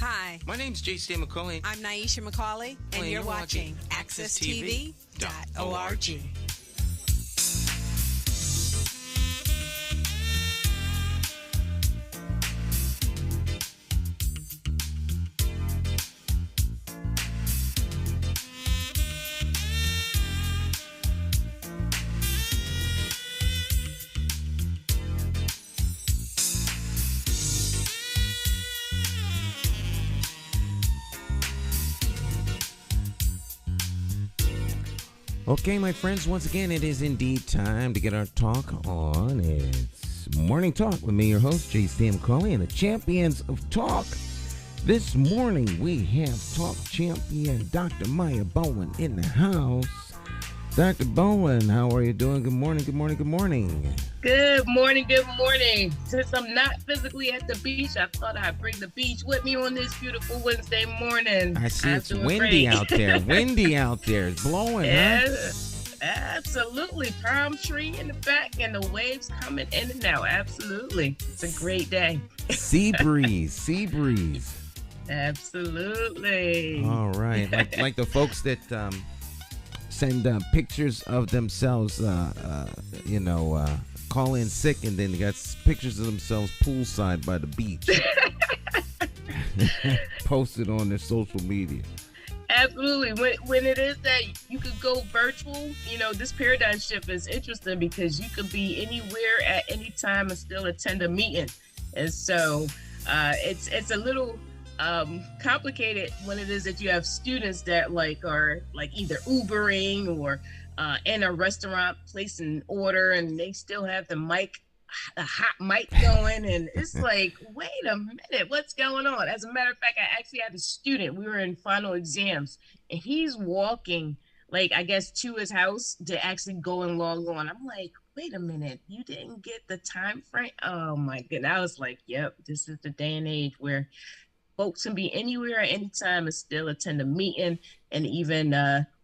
Hi. My name's J.C. McCauley. I'm Nyesha McCauley, and you're watching AccessTV.org. Okay, my friends, once again, it is indeed time to get our talk on. It's Morning Talk with me, your host, J.C. McCauley, and the champions of talk. This morning, we have talk champion Dr. Mya Bowen in the house. Dr. Bowen, how are you doing? Good morning, good morning, good morning. Good morning, good morning. Since I'm not physically at the beach, I thought I'd bring the beach with me on this beautiful Wednesday morning. I see it's windy out there. Windy out there. It's blowing, yes, huh? Absolutely. Palm tree in the back and the waves coming in and out. Absolutely. It's a great day. Sea breeze, sea breeze. Absolutely. All right. Like the folks that send pictures of themselves, call in sick, and then they got pictures of themselves poolside by the beach. Posted on their social media. Absolutely. When it is that you could go virtual, this paradigm shift is interesting because you could be anywhere at any time and still attend a meeting. And so it's a little complicated when it is that you have students that are either Ubering or in a restaurant placing order, and they still have the hot mic going, and it's like, wait a minute, what's going on? As a matter of fact, I actually had a student, we were in final exams, and he's walking to his house to actually go and log on. I'm like, wait a minute, you didn't get the time frame? Oh my goodness. I was like, yep, this is the day and age where folks can be anywhere at any time and still attend a meeting and even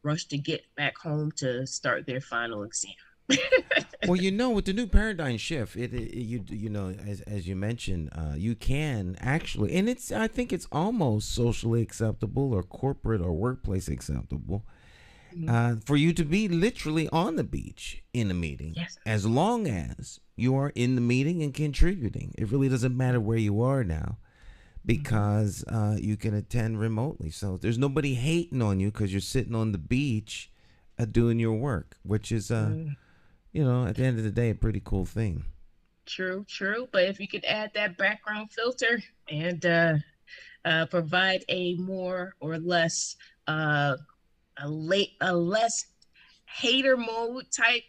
rush to get back home to start their final exam. Well, with the new paradigm shift, as you mentioned, you can actually, and I think it's almost socially acceptable or corporate or workplace acceptable, for you to be literally on the beach in a meeting, yes, as long as you are in the meeting and contributing. It really doesn't matter where you are now, because you can attend remotely. So there's nobody hating on you because you're sitting on the beach doing your work, which is, at the end of the day, a pretty cool thing. True. But if you could add that background filter and provide a more or less a less hater mode type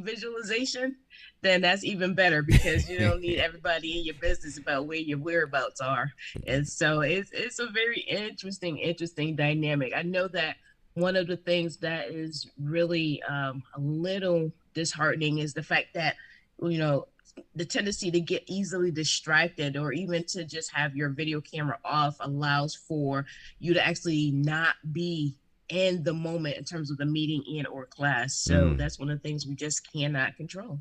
visualization, then that's even better, because you don't need everybody in your business about where your whereabouts are. And so it's a very interesting dynamic. I know that one of the things that is really a little disheartening is the fact that, the tendency to get easily distracted, or even to just have your video camera off, allows for you to actually not be in the moment in terms of the meeting or class. So that's one of the things we just cannot control.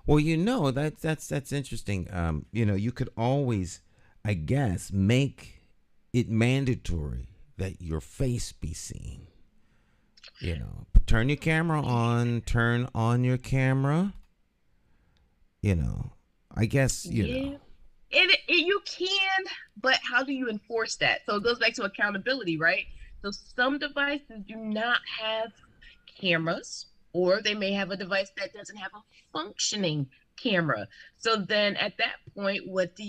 Well, that's interesting. You could always, I guess, make it mandatory that your face be seen. Turn your camera on, turn on your camera. I guess, know. You can, but how do you enforce that? So it goes back to accountability, right? So some devices do not have cameras, or they may have a device that doesn't have a functioning camera. So then at that point, what do?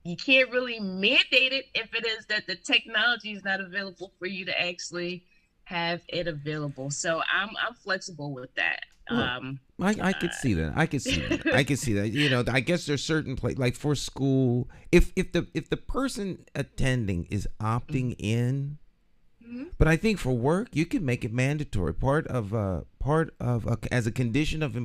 You can't really mandate it if it is that the technology is not available for you to actually have it available. So I'm flexible with that. I could see that. I could see that. I guess there's certain like for school, if the person attending is opting in, but I think for work you can make it mandatory. Part of part of as a condition of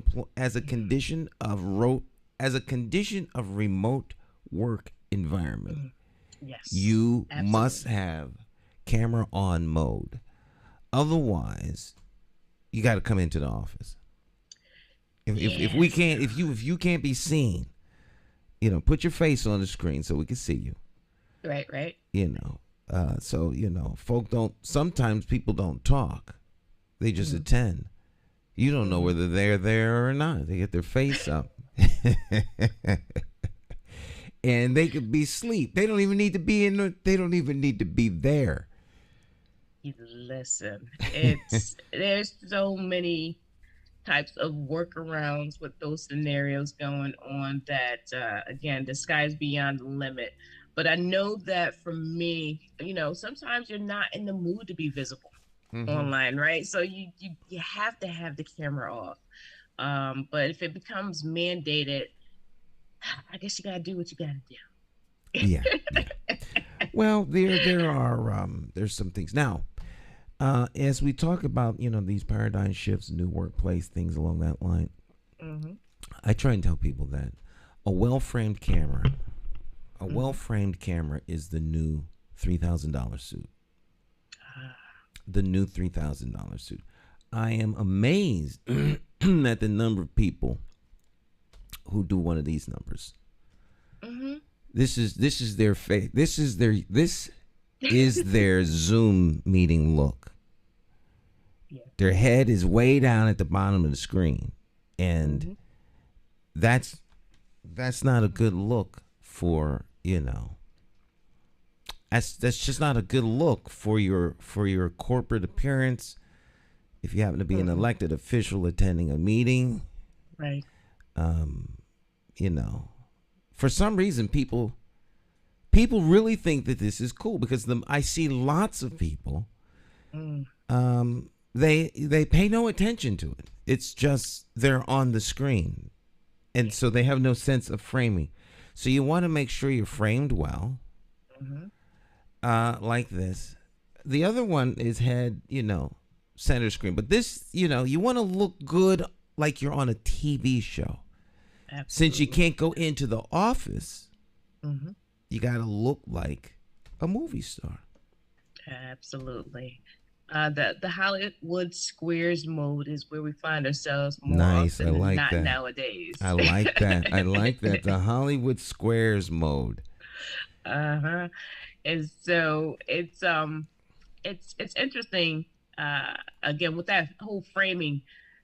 remote work environment. Yes. You Absolutely. must have camera on mode. Otherwise, you got to come into the office. If we can't, if you can't be seen, put your face on the screen so we can see you. Right. So sometimes people don't talk. They just attend. You don't know whether they're there or not. They get their face up. And they could be asleep. They don't even need to be they don't even need to be there. Listen, there's so many types of workarounds with those scenarios going on that again, the sky's beyond the limit. But I know that for me, sometimes you're not in the mood to be visible online, right? So you have to have the camera off. But if it becomes mandated, I guess you gotta do what you gotta do. Yeah. Well, there are there's some things now. As we talk about, these paradigm shifts, new workplace, things along that line, I try and tell people that a well-framed camera is the new $3,000 suit. The new $3,000 suit. I am amazed at the number of people who do one of these numbers. This is their face. This is their Zoom meeting look. Yeah. Their head is way down at the bottom of the screen, and that's not a good look for That's just not a good look for your corporate appearance. If you happen to be an elected official attending a meeting, right? For some reason people really think that this is cool because I see lots of people. They pay no attention to it. It's just they're on the screen, and so they have no sense of framing. So you want to make sure you're framed well, like this. The other one is head, center screen. But this, you want to look good like you're on a TV show. Absolutely. Since you can't go into the office, you got to look like a movie star. Absolutely. The Hollywood Squares mode is where we find ourselves more Nice. often I like than not that. nowadays. I like that. I like that. The Hollywood Squares mode. And so it's interesting. Again, with that whole framing,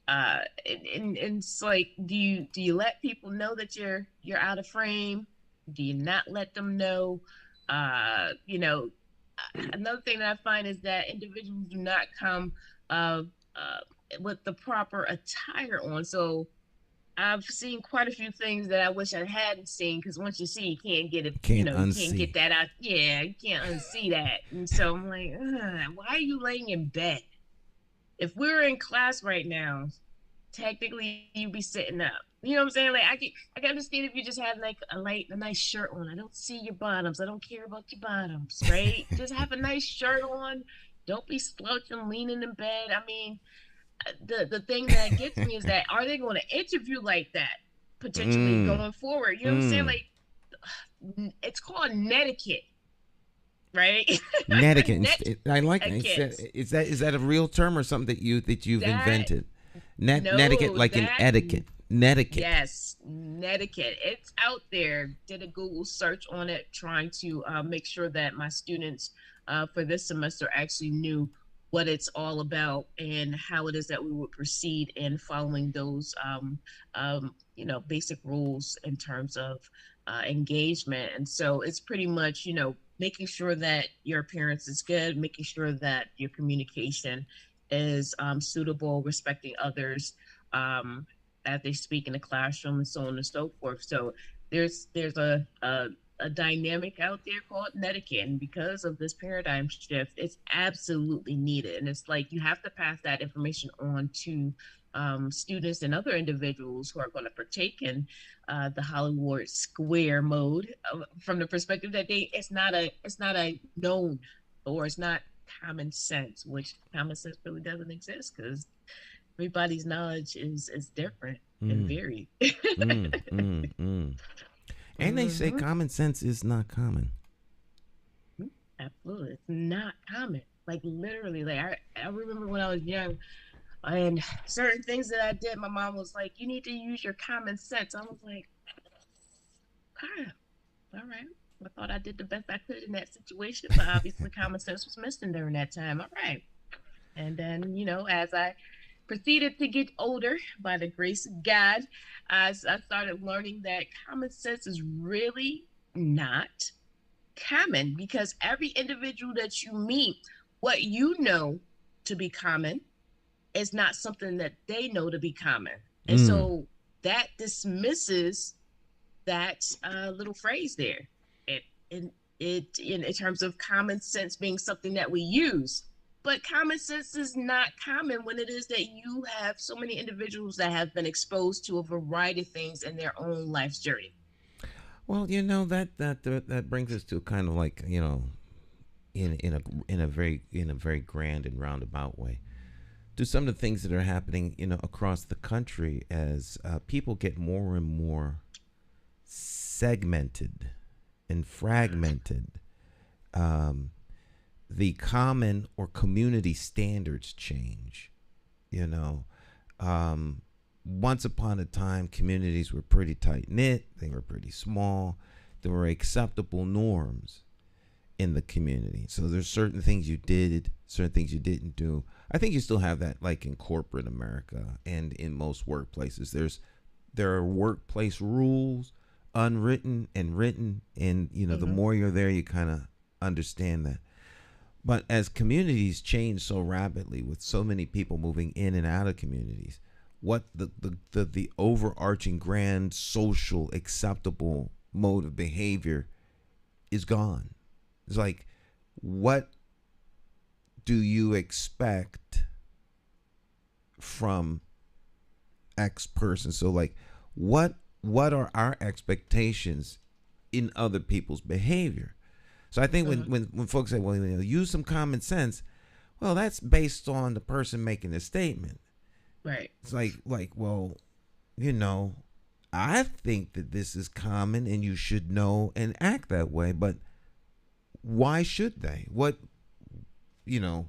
and it's like, do you let people know that you're out of frame? Do you not let them know? Another thing that I find is that individuals do not come with the proper attire on. So I've seen quite a few things that I wish I hadn't seen, because once you see, you can't get it. Can't you unsee. can't get that out. Yeah, you can't unsee that. And so I'm like, why are you laying in bed? If we were in class right now, technically you'd be sitting up. You know what I'm saying? Like I can understand if you just have like a nice shirt on. I don't see your bottoms. I don't care about your bottoms, right? Just have a nice shirt on. Don't be slouching, leaning in bed. I mean, the thing that gets me is that, are they going to interview like that potentially going forward? You know what I'm saying? Like, it's called netiquette, right? Netiquette. I like that. Is that a real term or something that you've invented? Netiquette, like an etiquette. Netiquette. Yes, netiquette. It's out there. Did a Google search on it, trying to make sure that my students for this semester actually knew what it's all about and how it is that we would proceed in following those basic rules in terms of engagement. And so it's pretty much, making sure that your appearance is good, making sure that your communication is suitable, respecting others, that they speak in the classroom, and so on and so forth. So there's a dynamic out there called netiquette, and because of this paradigm shift, it's absolutely needed. And it's like you have to pass that information on to students and other individuals who are going to partake in the Hollywood Square mode, from the perspective that it's not a known, or it's not common sense, which common sense really doesn't exist, because everybody's knowledge is different and Mm, varied. mm, mm, mm. And they say hmm common sense is not common. Absolutely, it's not common. Like literally, like I remember when I was young, and certain things that I did, my mom was like, "You need to use your common sense." I was like, "Okay, all right." I thought I did the best I could in that situation, but obviously common sense was missing during that time. All right. And then, as I proceeded to get older, by the grace of God, I started learning that common sense is really not common because every individual that you meet, what you know to be common is not something that they know to be common. And Mm. so that dismisses that little phrase there. It, in terms of common sense being something that we use. But common sense is not common when it is that you have so many individuals that have been exposed to a variety of things in their own life's journey. Well, that brings us to kind of like in a very grand and roundabout way to some of the things that are happening across the country as people get more and more segmented and fragmented. Um, the common or community standards change. You know, um, once upon a time, communities were pretty tight knit. They were pretty small. There were acceptable norms in the community. So there's certain things you did, certain things you didn't do. I think you still have that, like in corporate America and in most workplaces. There are workplace rules, unwritten and written, and the Mm-hmm. more you're there, you kind of understand that. But as communities change so rapidly, with so many people moving in and out of communities, what the overarching grand social acceptable mode of behavior is gone. It's like, what do you expect from X person? So like, what are our expectations in other people's behavior? So I think when Mm-hmm. when folks say, well, use some common sense, well, that's based on the person making the statement. Right. It's like well, you know, I think that this is common and you should know and act that way, but why should they? You know,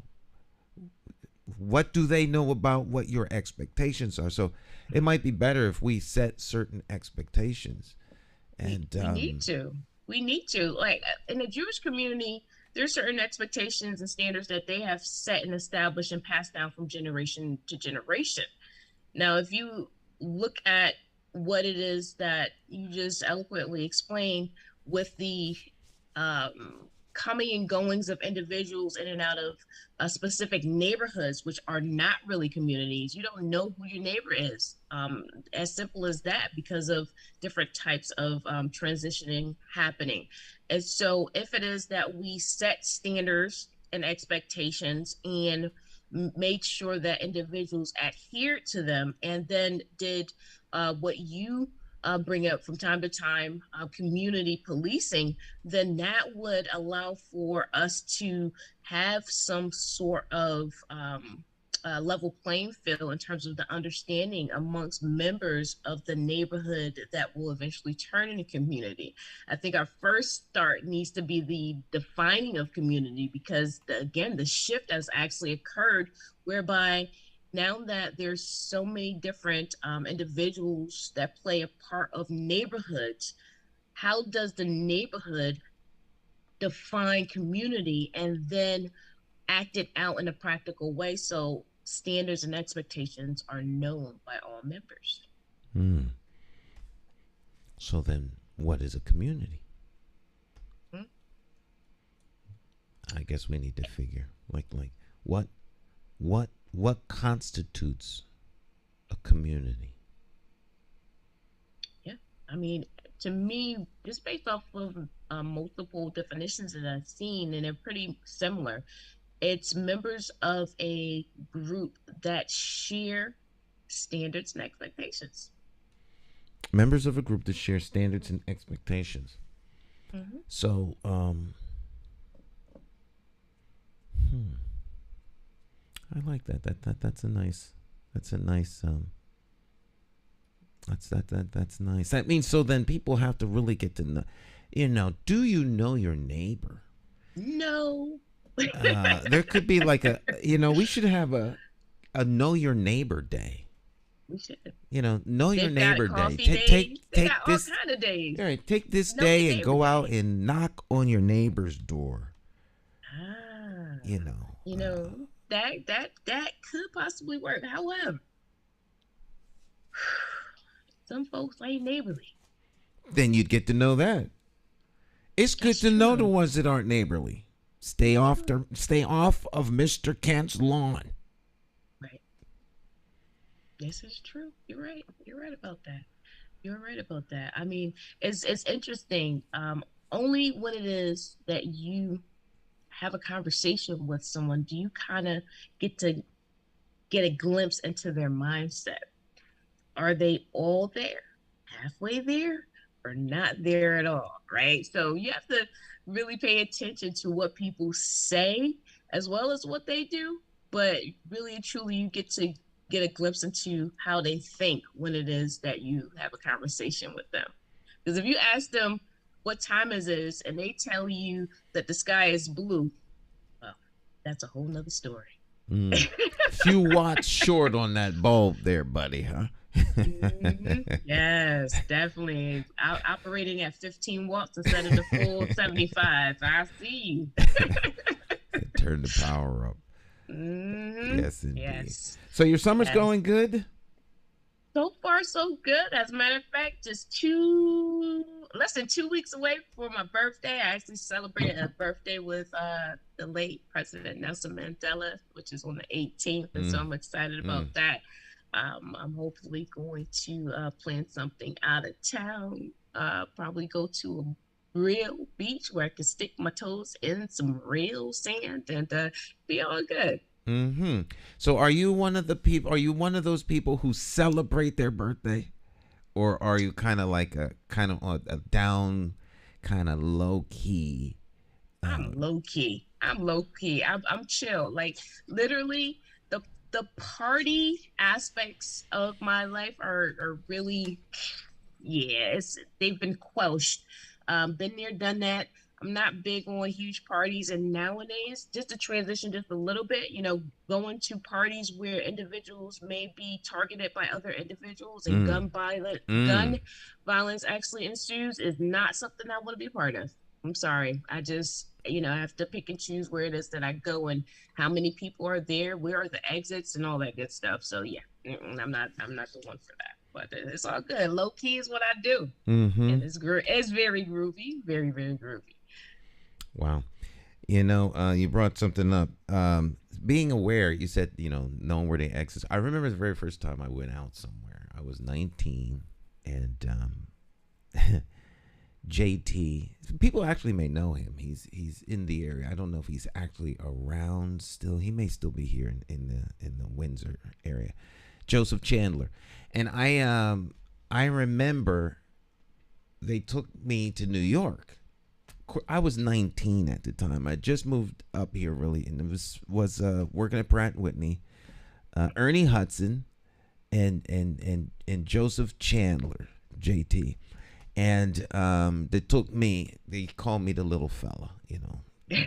what do they know about what your expectations are? So it might be better if we set certain expectations We and we need to. We need to. Like in the Jewish community, there's certain expectations and standards that they have set and established and passed down from generation to generation. Now, if you look at what it is that you just eloquently explained with the coming and goings of individuals in and out of specific neighborhoods, which are not really communities, you don't know who your neighbor is. As simple as that, because of different types of transitioning happening. And so, if it is that we set standards and expectations and made sure that individuals adhered to them and then did what you bring up from time to time, community policing, then that would allow for us to have some sort of level playing field in terms of the understanding amongst members of the neighborhood that will eventually turn into community. I think our first start needs to be the defining of community because, again, the shift has actually occurred whereby now that there's so many different individuals that play a part of neighborhoods, how does the neighborhood define community and then act it out in a practical way so standards and expectations are known by all members? hmm, so then what is a community? Hmm? I guess we need to figure like what constitutes a community. Yeah. I mean, to me, just based off of multiple definitions that I've seen, and they're pretty similar, it's members of a group that share standards and expectations. Members of a group that share standards and expectations. Mm-hmm. So hmm, I like that. That's a nice That's a nice that's nice. That means so then people have to really get to know, do you know your neighbor? No. There could be like we should have a know your neighbor day. We should. Know your neighbor day. Take this all kind of days. All right, take this day and go out and knock on your neighbor's door. That could possibly work. However, some folks ain't neighborly. Then you'd get to know that. It's good to know the ones that aren't neighborly. Stay off of Mr. Kent's lawn. Right. This is true. You're right. You're right about that. I mean, it's interesting. Only when it is that you have a conversation with someone do you kind of get a glimpse into their mindset. Are they all there, halfway there, or not there at all, right? So you have to really pay attention to what people say as well as what they do, but really and truly you get a glimpse into how they think when it is that you have a conversation with them. Because if you ask them what time it is and they tell you that the sky is blue, well, that's a whole nother story. Few watts short on that bulb there, buddy, huh? Yes, definitely. Operating at 15 watts instead of the full 75. I see you. Turn the power up. Yes, indeed. Yes. So your summer's going good? So far, so good. As a matter of fact, less than 2 weeks away for my birthday. I actually celebrated a birthday with the late President Nelson Mandela, which is on the 18th, and so I'm excited about that. I'm hopefully going to plan something out of town, probably go to a real beach where I can stick my toes in some real sand and be all good. So are you one of those people who celebrate their birthday, or are you kind of like a down, kind of low key? I'm low key. I'm chill. Like literally the party aspects of my life are really, they've been quelched. Been there, done that. I'm not big on huge parties, and nowadays, just to transition just a little bit, going to parties where individuals may be targeted by other individuals and gun violence actually ensues is not something I want to be a part of. I'm sorry. I just, I have to pick and choose where it is that I go and how many people are there, where are the exits and all that good stuff. So yeah, I'm not the one for that. But it's all good. Low key is what I do. And it's very groovy, very, very groovy. Wow. You brought something up. Being aware, you said, knowing where the exits. I remember the very first time I went out somewhere. I was 19 and JT, people actually may know him. He's in the area. I don't know if he's actually around still. He may still be here in the Windsor area. Joseph Chandler. And I remember they took me to New York. I was 19 at the time. I just moved up here really, and it was working at Pratt & Whitney. Ernie Hudson and Joseph Chandler, JT. And they called me the little fella,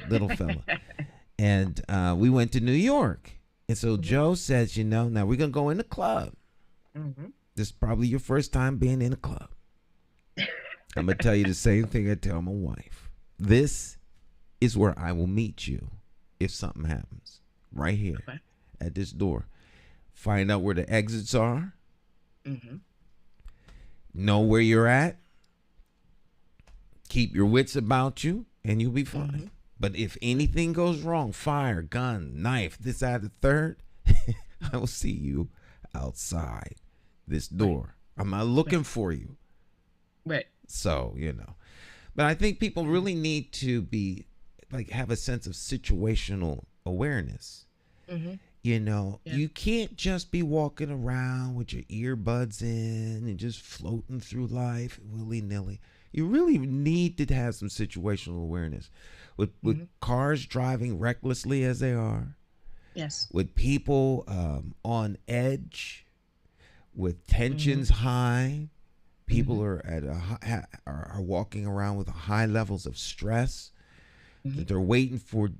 little fella. And we went to New York. And so Joe says, now we're going to go in the club. This is probably your first time being in a club. I'm going to tell you the same thing I tell my wife. This is where I will meet you if something happens. Right here at this door. Find out where the exits are. Know where you're at. Keep your wits about you, and you'll be fine. But if anything goes wrong, fire, gun, knife, this, that, the third, I will see you outside this door. I'm not looking for you. Right. So, But I think people really need to be, have a sense of situational awareness. You can't just be walking around with your earbuds in and just floating through life willy-nilly. You really need to have some situational awareness. With cars driving recklessly as they are, Yes. with people on edge, with tensions high. People are at are walking around with high levels of stress. That they're waiting for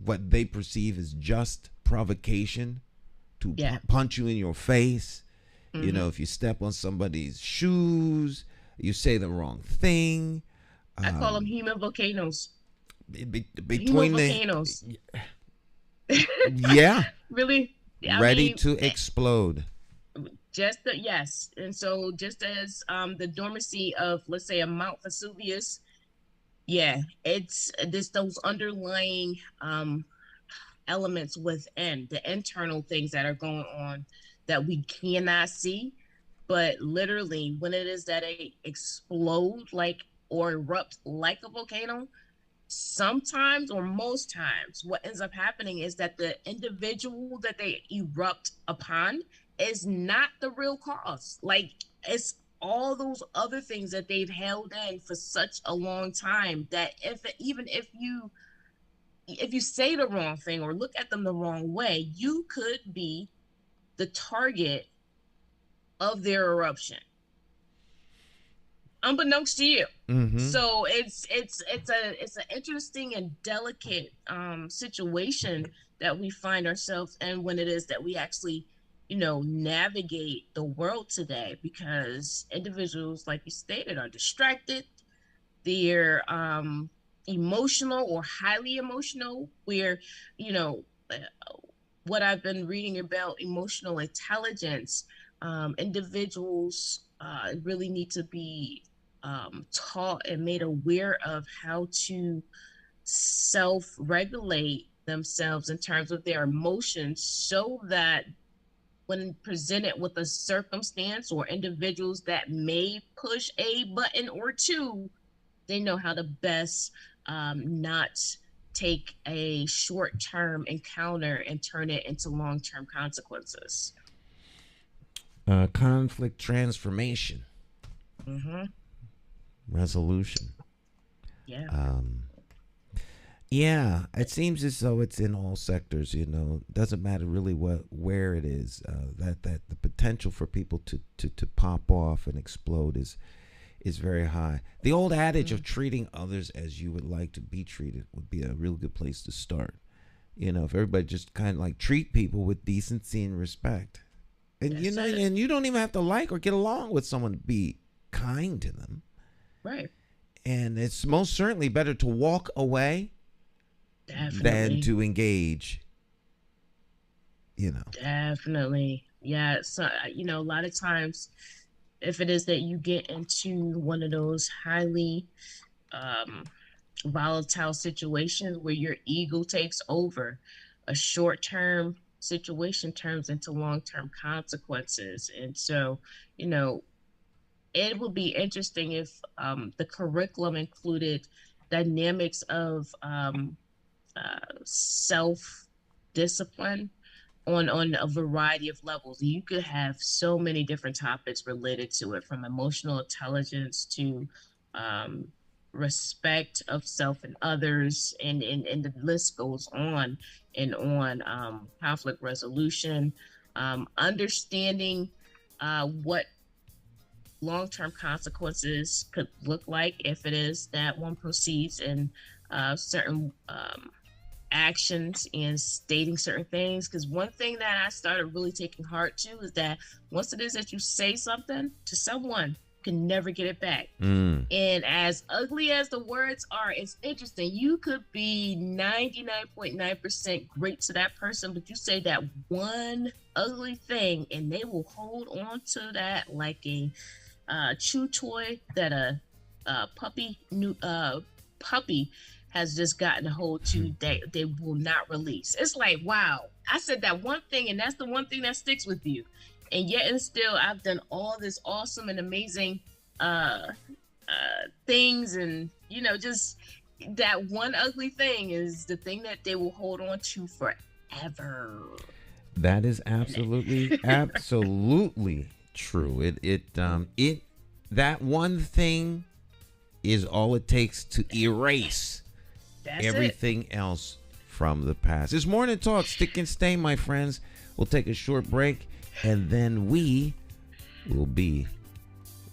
what they perceive as just provocation to punch you in your face. If you step on somebody's shoes, you say the wrong thing. I call them human volcanoes. Between volcanoes. Yeah. Really? Ready to explode. Yes. And so just as the dormancy of, let's say, a Mount Vesuvius, it's those underlying elements within the internal things that are going on that we cannot see, but literally when it is that they explode or erupt like a volcano, sometimes or most times what ends up happening is that the individual that they erupt upon is not the real cause. It's all those other things that they've held in for such a long time that if you say the wrong thing or look at them the wrong way, you could be the target of their eruption, unbeknownst to you. So it's an interesting and delicate situation that we find ourselves in when it is that we actually navigate the world today, because individuals, like you stated, are distracted. They're emotional or highly emotional, where what I've been reading about emotional intelligence, individuals really need to be taught and made aware of how to self-regulate themselves in terms of their emotions, so that when presented with a circumstance or individuals that may push a button or two, they know how to best not take a short-term encounter and turn it into long-term consequences. Conflict transformation. Resolution. Yeah, it seems as though it's in all sectors. Doesn't matter really where it is. That the potential for people to pop off and explode is very high. The old adage of treating others as you would like to be treated would be a real good place to start. If everybody just kind of treat people with decency and respect, and and you don't even have to like or get along with someone to be kind to them. Right. And it's most certainly better to walk away than to engage. Definitely. Yeah. So a lot of times, if it is that you get into one of those highly volatile situations where your ego takes over, a short-term situation turns into long-term consequences. And so, it would be interesting if the curriculum included dynamics of self-discipline on a variety of levels. You could have so many different topics related to it, from emotional intelligence to respect of self and others, and the list goes on and on. Conflict resolution, understanding what long-term consequences could look like if it is that one proceeds in certain actions and stating certain things. Because one thing that I started really taking heart to is that once it is that you say something to someone, you can never get it back. And as ugly as the words are, it's interesting. You could be 99.9% great to that person, but you say that one ugly thing and they will hold on to that like a chew toy that a puppy has just gotten a hold to, they will not release. It's like, wow, I said that one thing and that's the one thing that sticks with you. And yet and still I've done all this awesome and amazing things, and just that one ugly thing is the thing that they will hold on to forever. That is absolutely absolutely true. That one thing is all it takes to erase everything else from the past. It's Morning Talk, Stick and Stay, my friends. We'll take a short break, and then we will be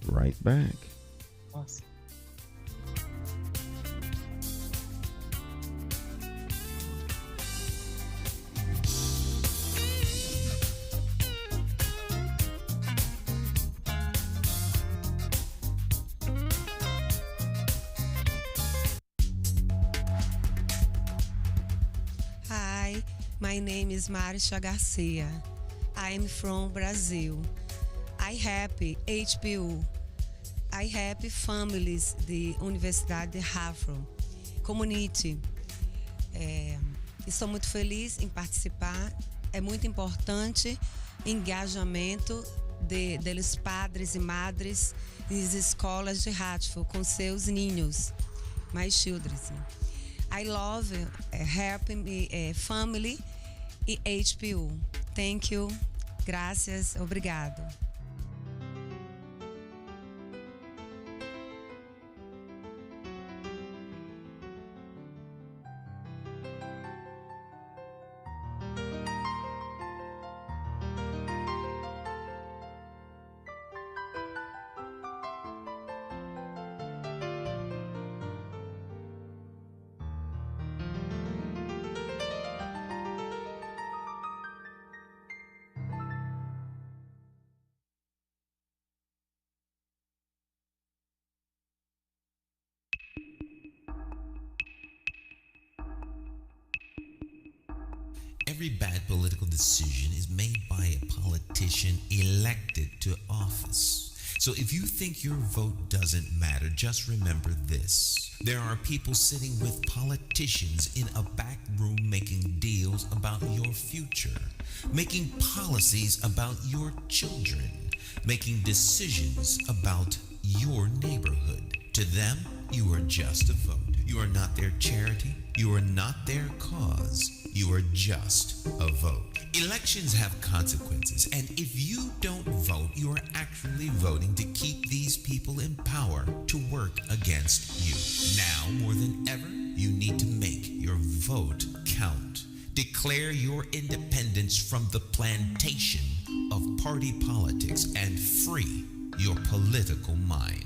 right back. Awesome. Hi, my name is Marisha Garcia. I am from Brazil. I help HPU. I help families de Universidade de Harvard Community. Estou muito feliz em participar. É muito importante o engajamento deles padres e madres nas escolas de Hartford com seus ninhos, my children. I love helping family e HPU. Thank you. Gracias. Obrigado. Every bad political decision is made by a politician elected to office. So if you think your vote doesn't matter, just remember this. There are people sitting with politicians in a back room making deals about your future, making policies about your children, making decisions about your neighborhood. To them, you are just a vote. You are not their charity. You are not their cause. You are just a vote. Elections have consequences, and if you don't vote, you are actually voting to keep these people in power to work against you. Now, more than ever, you need to make your vote count. Declare your independence from the plantation of party politics and free your political mind.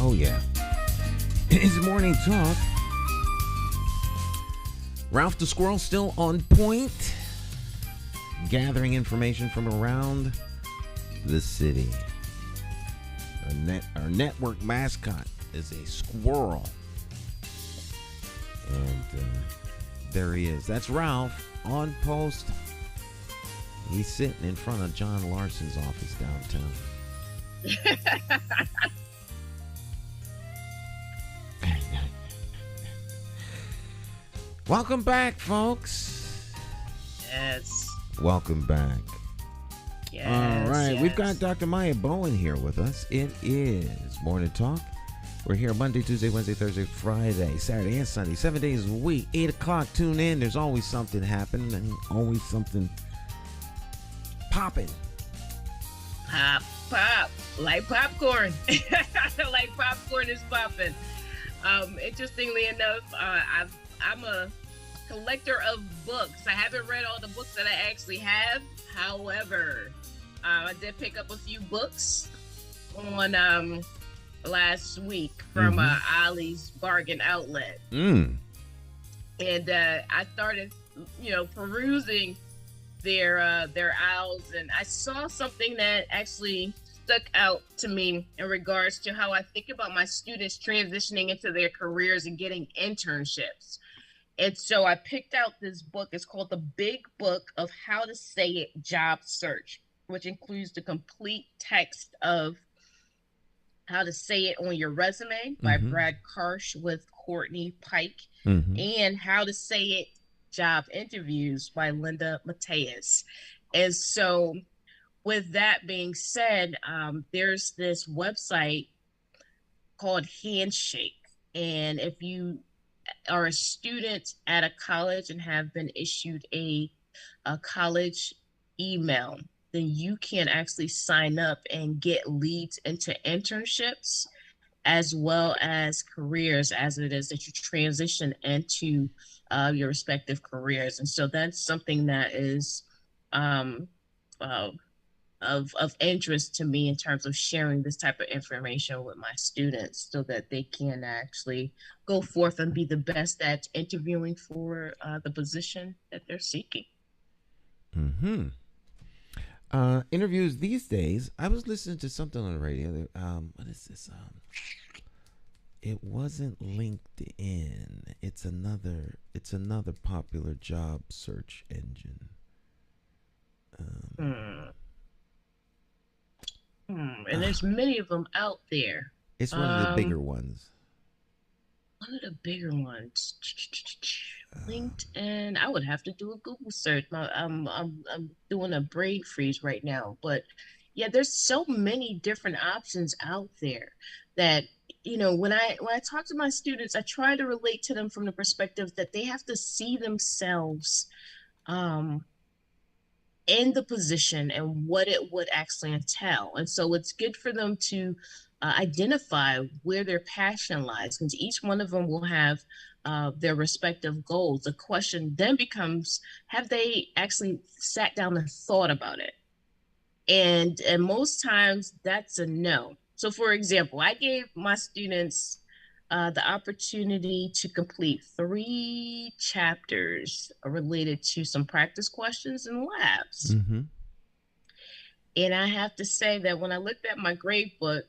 Oh, yeah. It's Morning Talk. Ralph the Squirrel still on point, gathering information from around the city. Our network mascot is a squirrel. And there he is. That's Ralph on post. He's sitting in front of John Larson's office downtown. Welcome back, folks. Yes. Welcome back. Yes. All right. Yes. We've got Dr. Mya Bowen here with us. It is Morning Talk. We're here Monday, Tuesday, Wednesday, Thursday, Friday, Saturday, and Sunday, 7 days a week, 8 o'clock. Tune in. There's always something happening and always something popping. Pop. Like popcorn. Like popcorn is popping. Interestingly enough, I'm a collector of books. I haven't read all the books that I actually have. However, I did pick up a few books on last week from Ollie's Bargain Outlet. And I started, perusing their aisles, and I saw something that actually stuck out to me in regards to how I think about my students transitioning into their careers and getting internships. And so I picked out this book. It's called The Big Book of How to Say It Job Search, which includes the complete text of How to Say It on Your Resume by Brad Karsh with Courtney Pike, and How to Say It Job Interviews by Linda Mateus. And so, with that being said, there's this website called Handshake. And if you are a student at a college and have been issued a college email, then you can actually sign up and get leads into internships as well as careers as it is that you transition into your respective careers. And so that's something that is of interest to me in terms of sharing this type of information with my students so that they can actually go forth and be the best at interviewing for the position that they're seeking. Interviews these days. I was listening to something on the radio. What is this? It wasn't LinkedIn. It's another popular job search engine. And there's many of them out there. It's one of the bigger ones. One of the bigger ones. LinkedIn. I would have to do a Google search. I'm doing a brain freeze right now, but yeah, there's so many different options out there that, you know, when I talk to my students, I try to relate to them from the perspective that they have to see themselves in the position and what it would actually entail. And so it's good for them to identify where their passion lies, because each one of them will have their respective goals. The question then becomes, have they actually sat down and thought about it? And most times that's a no. So for example, I gave my students the opportunity to complete 3 chapters related to some practice questions in labs. And I have to say that when I looked at my grade book,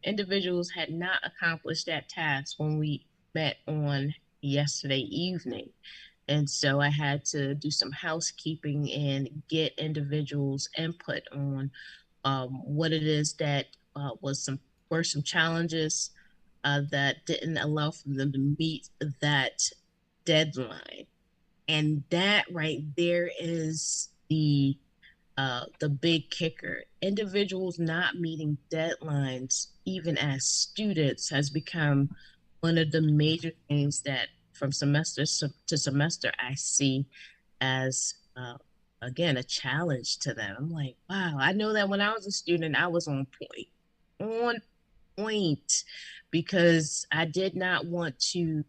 individuals had not accomplished that task when we met on yesterday evening. And so I had to do some housekeeping and get individuals' input on what it is that were some challenges that didn't allow for them to meet that deadline. And that right there is the big kicker. Individuals not meeting deadlines, even as students, has become one of the major things that from semester to semester I see as again a challenge to them. I'm like, wow, I know that when I was a student, I was on point, because I did not want to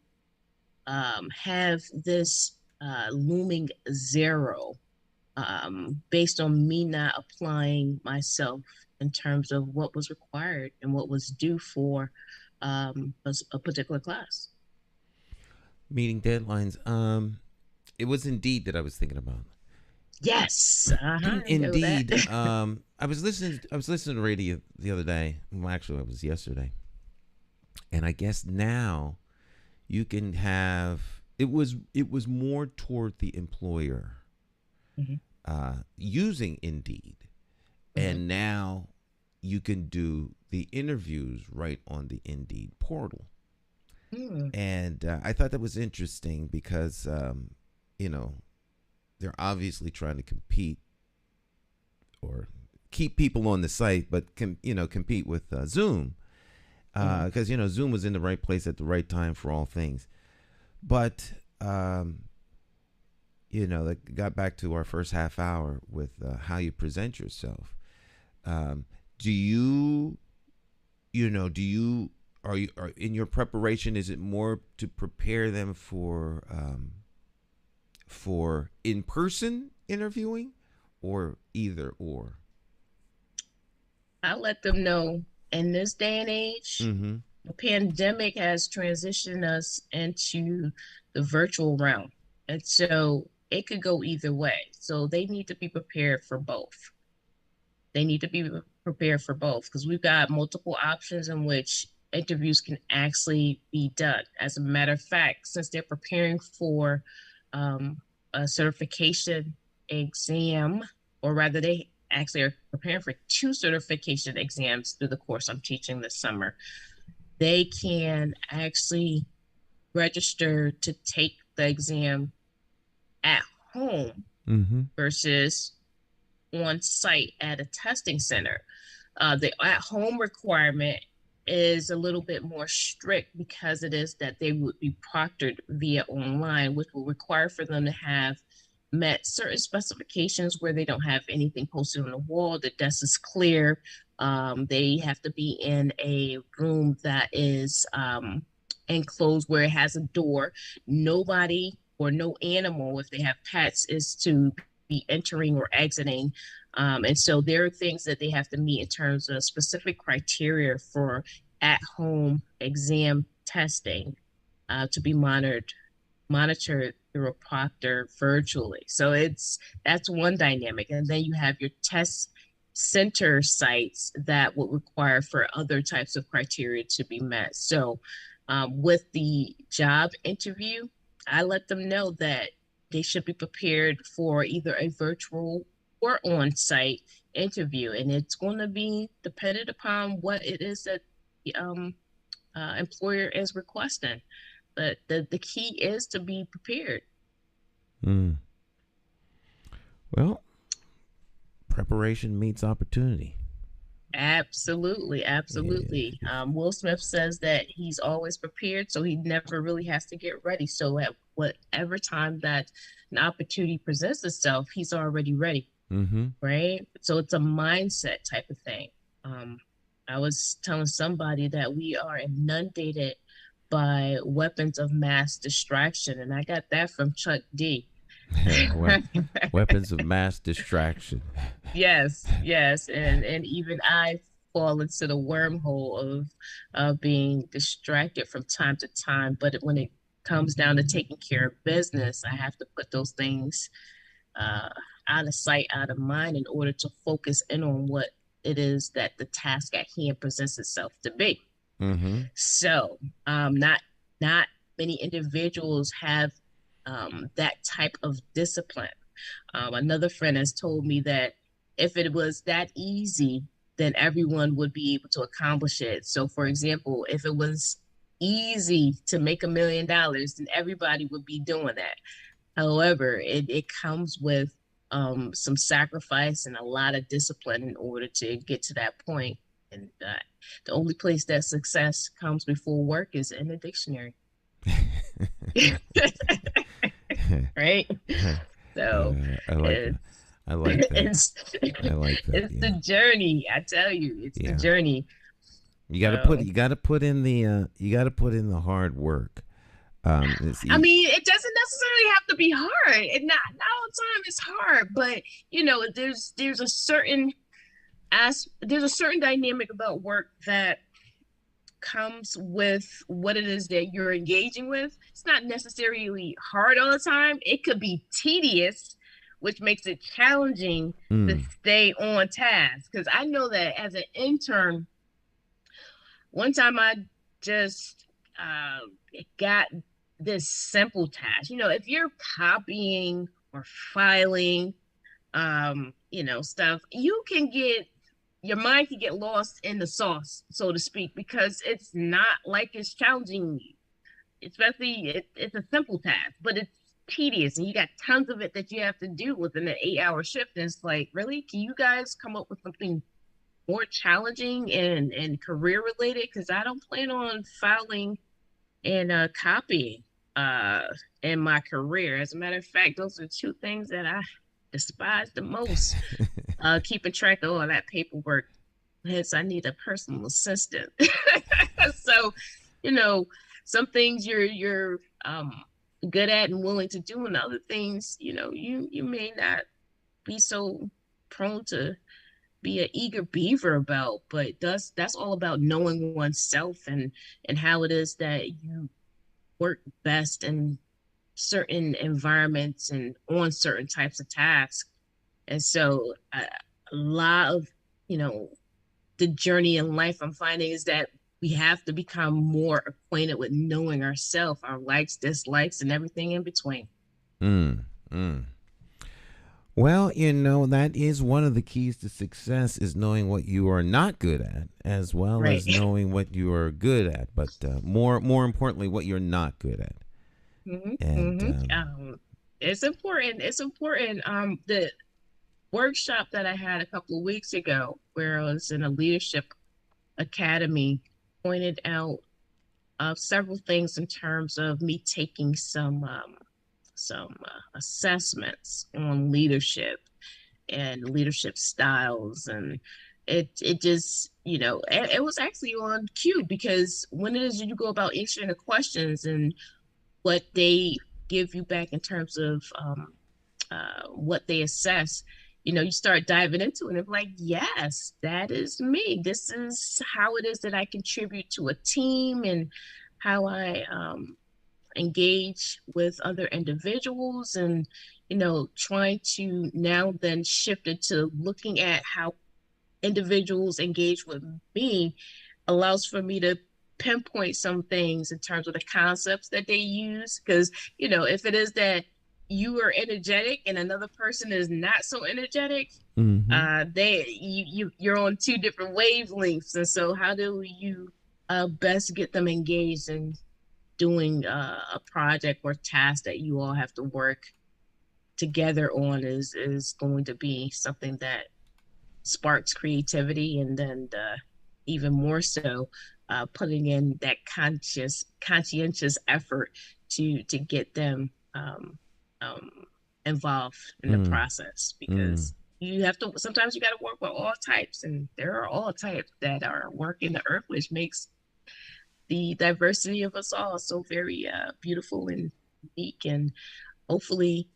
have this looming zero based on me not applying myself in terms of what was required and what was due for a particular class. Meeting deadlines. It was Indeed that I was thinking about. Yes, Indeed. I was listening to the radio the other day. Well, actually, it was yesterday. And I guess now you can have it was more toward the employer using Indeed, and now you can do the interviews right on the Indeed portal. And I thought that was interesting because you know, they're obviously trying to compete or keep people on the site, but compete with Zoom, because Zoom was in the right place at the right time for all things. But that got back to our first half hour with how you present yourself. Are in your preparation, is it more to prepare them for in-person interviewing, or either or? I let them know in this day and age, the pandemic has transitioned us into the virtual realm. And so it could go either way. So they need to be prepared for both. they need to be prepared for both, because we've got multiple options in which interviews can actually be done. As a matter of fact, since they're preparing for a certification exam, or rather they actually are preparing for 2 certification exams through the course I'm teaching this summer, they can actually register to take the exam at home versus on site at a testing center. The at home requirement is a little bit more strict because it is that they would be proctored via online, which will require for them to have met certain specifications where they don't have anything posted on the wall, the desk is clear. They have to be in a room that is enclosed where it has a door. Nobody or no animal, if they have pets, is to be entering or exiting. And so there are things that they have to meet in terms of specific criteria for at-home exam testing to be monitored through a proctor virtually. So that's one dynamic. And then you have your test center sites that would require for other types of criteria to be met. So with the job interview, I let them know that they should be prepared for either a virtual or on-site interview, and it's going to be dependent upon what it is that the employer is requesting. But the key is to be prepared. Well, preparation meets opportunity. Absolutely. Yeah. Will Smith says that he's always prepared, so he never really has to get ready. So at whatever time that an opportunity presents itself, he's already ready. Right? So it's a mindset type of thing. I was telling somebody that we are inundated by weapons of mass distraction, and I got that from Chuck D. Weapons of mass distraction. Yes, and even I fall into the wormhole of being distracted from time to time. But when it comes down to taking care of business, I have to put those things out of sight, out of mind, in order to focus in on what it is that the task at hand presents itself to be. So not many individuals have that type of discipline. Another friend has told me that if it was that easy, then everyone would be able to accomplish it. So for example, if it was easy to make $1 million, then everybody would be doing that. However, it comes with some sacrifice and a lot of discipline in order to get to that point. And the only place that success comes before work is in the dictionary. Right? So I like that. It's the journey. I tell you, it's the journey. You got to put in the hard work. I mean, it doesn't necessarily have to be hard, and not all the time it's hard, but there's a certain dynamic about work that comes with what it is that you're engaging with. It's not necessarily hard all the time. It could be tedious, which makes it challenging to stay on task. Because I know that as an intern, one time I just got this simple task. If you're copying or filing, stuff, your mind can get lost in the sauce, so to speak, because it's not like it's challenging, especially it's a simple task, but it's tedious and you got tons of it that you have to do within an 8-hour shift. And it's like, really, can you guys come up with something more challenging and career related? Because I don't plan on filing and copying in my career. As a matter of fact, those are 2 things that I despise the most. Keeping track of all that paperwork. Hence, I need a personal assistant. So, some things you're good at and willing to do, and other things, you may not be so prone to be an eager beaver about. But that's all about knowing oneself and how it is that you work best in certain environments and on certain types of tasks. And so a lot of you know, the journey in life I'm finding is that we have to become more acquainted with knowing ourselves, our likes, dislikes, and everything in between. Mm, mm. Well, that is one of the keys to success is knowing what you are not good at, as well Right. as knowing what you are good at, but more importantly, what you're not good at. Mm-hmm, And mm-hmm. It's important. It's important. The workshop that I had a couple of weeks ago, where I was in a leadership academy, pointed out several things in terms of me taking some assessments on leadership and leadership styles, and it just it was actually on cue, because when it is you go about answering the questions and what they give you back in terms of what they assess, you start diving into it and like, yes, that is me. This is how it is that I contribute to a team, and how I engage with other individuals, and trying to now then shift it to looking at how individuals engage with me allows for me to pinpoint some things in terms of the concepts that they use. Because if it is that you are energetic and another person is not so energetic, you're on two different wavelengths, and so how do you best get them engaged in doing a project or task that you all have to work together on is going to be something that sparks creativity, and then even more so putting in that conscientious effort to get them involved in the process, because you have to, sometimes you got to work with all types, and there are all types that are working the earth, which makes the diversity of us all so very beautiful and unique, and hopefully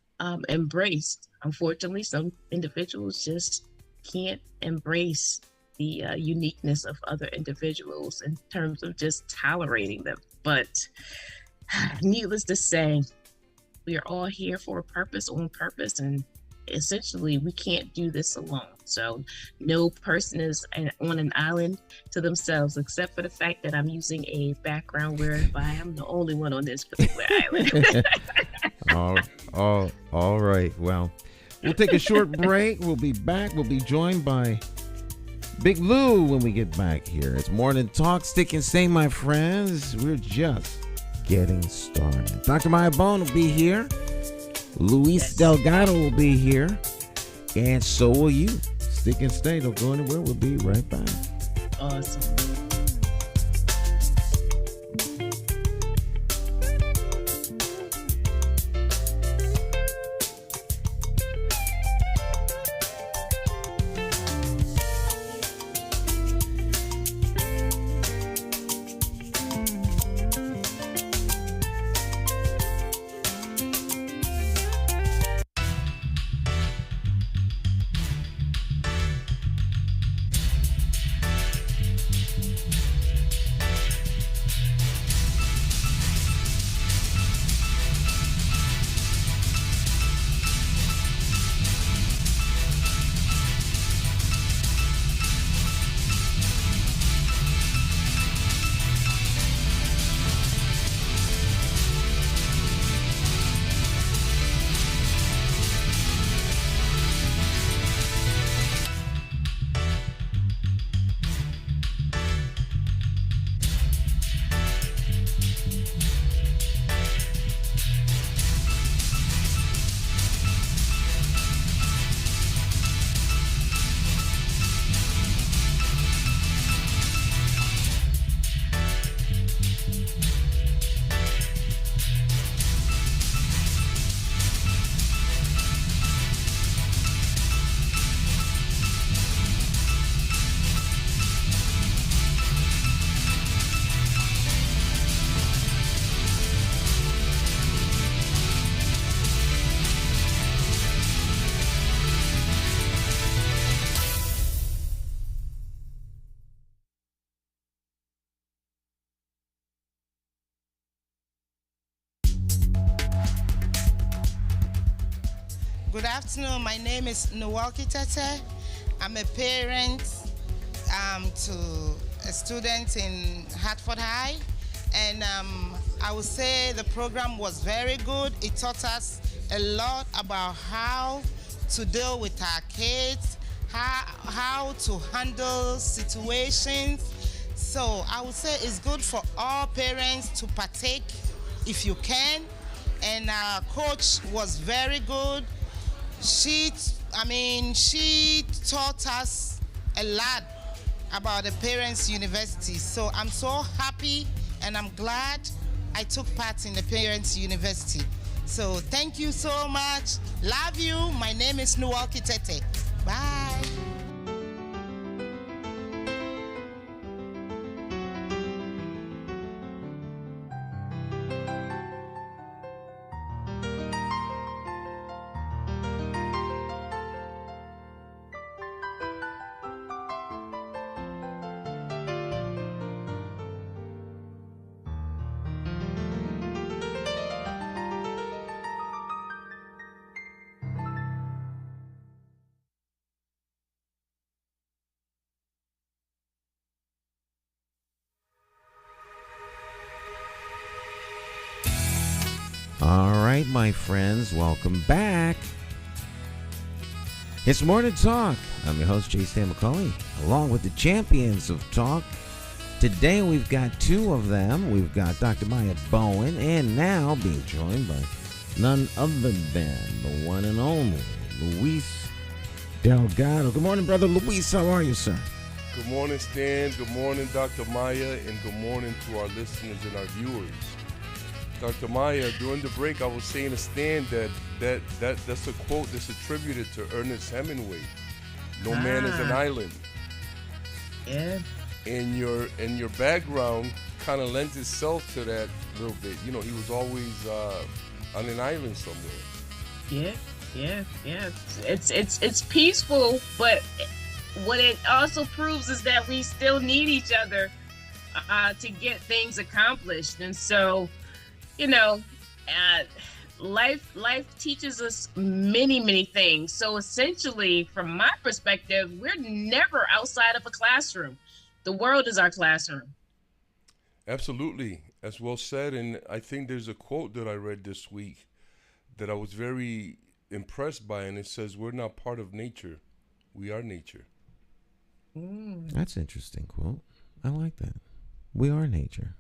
embraced. Unfortunately, some individuals just can't embrace the uniqueness of other individuals in terms of just tolerating them. But needless to say, we are all here for a purpose, on purpose, and essentially we can't do this alone. So no person is on an island to themselves, except for the fact that I'm using a background whereby I'm the only one on this particular island. all right. Well, we'll take a short break. We'll be back. We'll be joined by Big Lou when we get back here. It's Morning Talk. Stick and stay, my friends. We're just getting started. Dr. Mya Bowen will be here. Luis Delgado will be here. And so will you. Stick and stay. Don't go anywhere. We'll be right back. Awesome. Good afternoon. My name is Nwaki Tete. I'm a parent to a student in Hartford High, and I would say the program was very good. It taught us a lot about how to deal with our kids, how to handle situations. So I would say it's good for all parents to partake if you can. And our coach was very good. She taught us a lot about the Parents University. So I'm so happy and I'm glad I took part in the Parents University. So thank you so much. Love you. My name is Noel Kitete. Bye. All right, my friends, welcome back. It's Morning Talk. I'm your host, J. McCauley, along with the champions of talk. Today we've got two of them. We've got Dr. Mya Bowen, and now being joined by none other than the one and only Luis Delgado. Good morning, Brother Luis. How are you, sir? Good morning, Stan. Good morning, Dr. Mya, and good morning to our listeners and our viewers. Dr. Mya, during the break, I was saying to Stan that's a quote that's attributed to Ernest Hemingway. No man is an island. Yeah. And your background kind of lends itself to that a little bit. You know, he was always on an island somewhere. Yeah. It's peaceful, but what it also proves is that we still need each other to get things accomplished. And so, you know, life teaches us many things. So essentially, from my perspective, we're never outside of a classroom. The world is our classroom. Absolutely. As well said. And I think there's a quote that I read this week that I was very impressed by, and it says, "We're not part of nature. We are nature." That's an interesting quote. I like that. We are nature.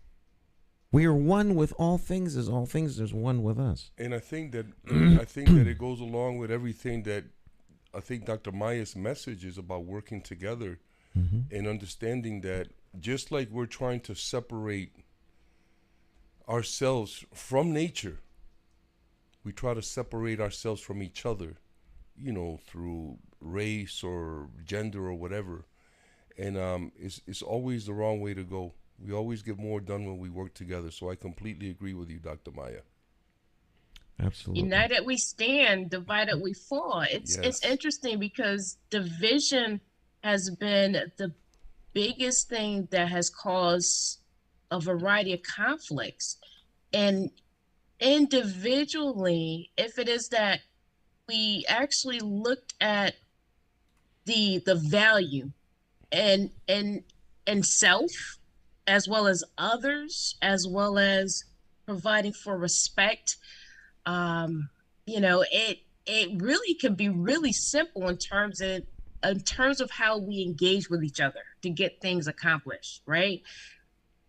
We are one with all things. As all things, there's one with us. And I think that it goes along with everything that I think Dr. Mya's message is about working together and understanding that just like we're trying to separate ourselves from nature, we try to separate ourselves from each other, you know, through race or gender or whatever. And it's always the wrong way to go. We always get more done when we work together. So I completely agree with you, Dr. Mya. Absolutely. United we stand, divided we fall. It's interesting because division has been the biggest thing that has caused a variety of conflicts. And individually, if it is that we actually looked at the value and self, as well as others, as well as providing for respect, you know, it really can be really simple in terms of how we engage with each other to get things accomplished, right?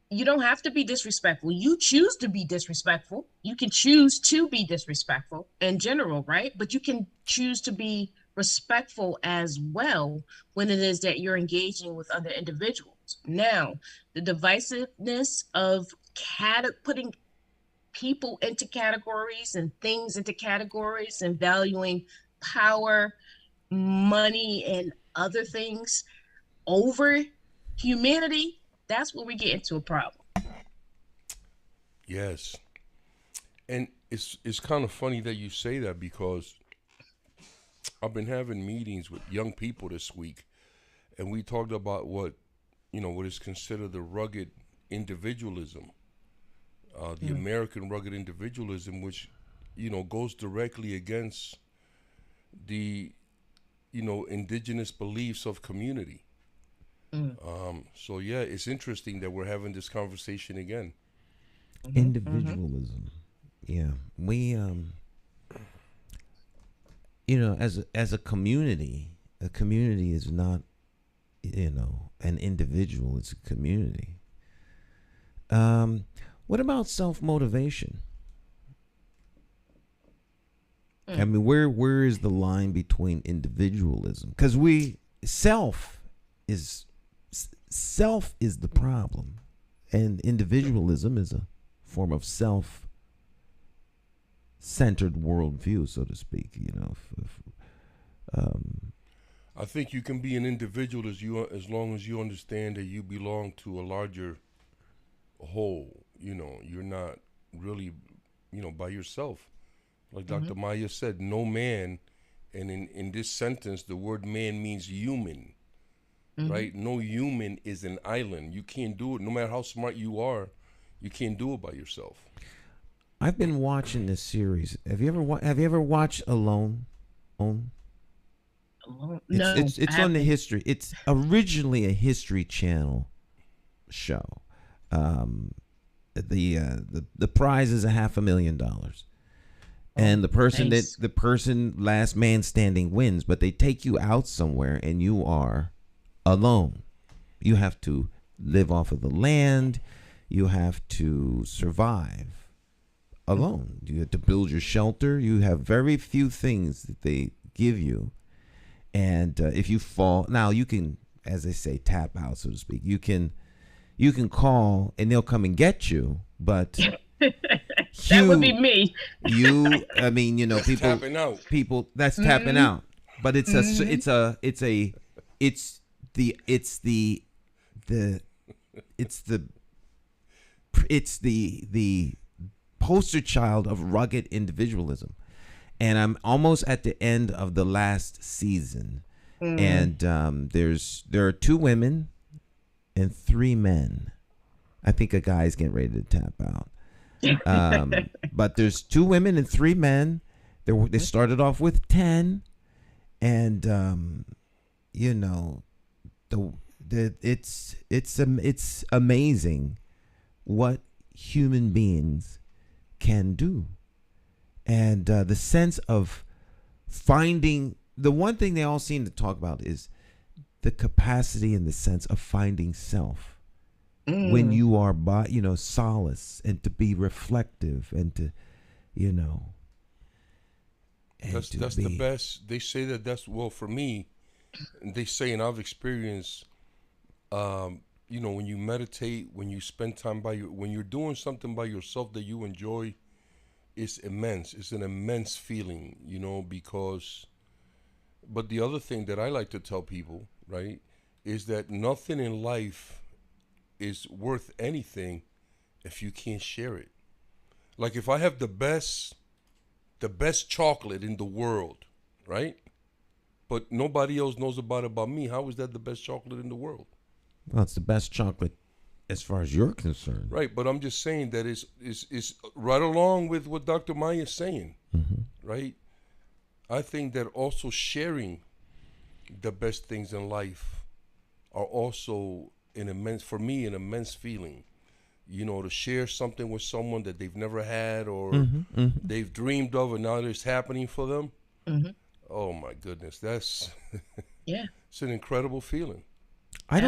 You don't have to be disrespectful. You choose to be disrespectful. You can choose to be disrespectful in general, right? But you can choose to be respectful as well when it is that you're engaging with other individuals. Now, the divisiveness of putting people into categories and things into categories and valuing power, money, and other things over humanity, that's where we get into a problem. Yes. And it's kind of funny that you say that, because I've been having meetings with young people this week, and we talked about what is considered the rugged individualism, the American rugged individualism, which, goes directly against the, indigenous beliefs of community. So yeah, it's interesting that we're having this conversation again. Individualism. Yeah. We as a community is not, an individual, it's a community. What about self-motivation? I mean, where is the line between individualism? Because self is the problem, and individualism is a form of self-centered worldview, so to speak. I think you can be an individual as long as you understand that you belong to a larger whole. You're not really, by yourself. Like Dr. Mya said, no man, and in this sentence, the word man means human, right? No human is an island. You can't do it. No matter how smart you are, you can't do it by yourself. I've been watching this series. Have you ever watched Alone? No, It's on the history. It's originally a History Channel show. The prize is $500,000. And the person last man standing wins, but they take you out somewhere and you are alone. You have to live off of the land. You have to survive alone. You have to build your shelter. You have very few things that they give you. And if you fall, now you can, as they say, tap out, so to speak. You can call and they'll come and get you, but that would be me. People Tapping out. People that's tapping out. But it's the poster child of rugged individualism. And I'm almost at the end of the last season. And there are 2 women and 3 men. I think a guy's getting ready to tap out. But there's 2 women and 3 men. They started off with 10, and it's amazing what human beings can do, and the sense of finding. The one thing they all seem to talk about is the capacity and the sense of finding self. When you are by, solace, and to be reflective, and to, that's the best. They say that's for me. They say, and I've experienced, when you meditate, when you spend time when you're doing something by yourself that you enjoy, it's immense. It's an immense feeling, because. But the other thing that I like to tell people, right, is that nothing in life is worth anything if you can't share it. Like if I have the best chocolate in the world, right? But nobody else knows about me. How is that the best chocolate in the world? Well, it's the best chocolate as far as you're concerned. Right, but I'm just saying that it's right along with what Dr. Mya is saying, right? I think that also sharing the best things in life are also an immense feeling, to share something with someone that they've never had or they've dreamed of, and now it's happening for them. Oh my goodness, that's it's an incredible feeling. I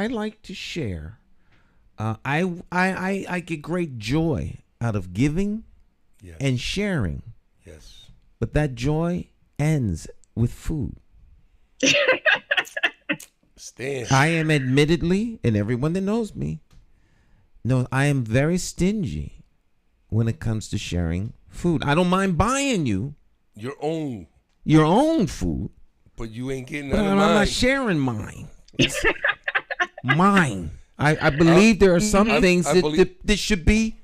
like to share. I get great joy out of giving and sharing. Yes, but that joy ends with food. Stan. I am admittedly, and everyone that knows me knows, I am very stingy when it comes to sharing food. I don't mind buying you your own food, but you ain't getting but none of I'm mine. not sharing mine. It's mine. I believe there are some things that should be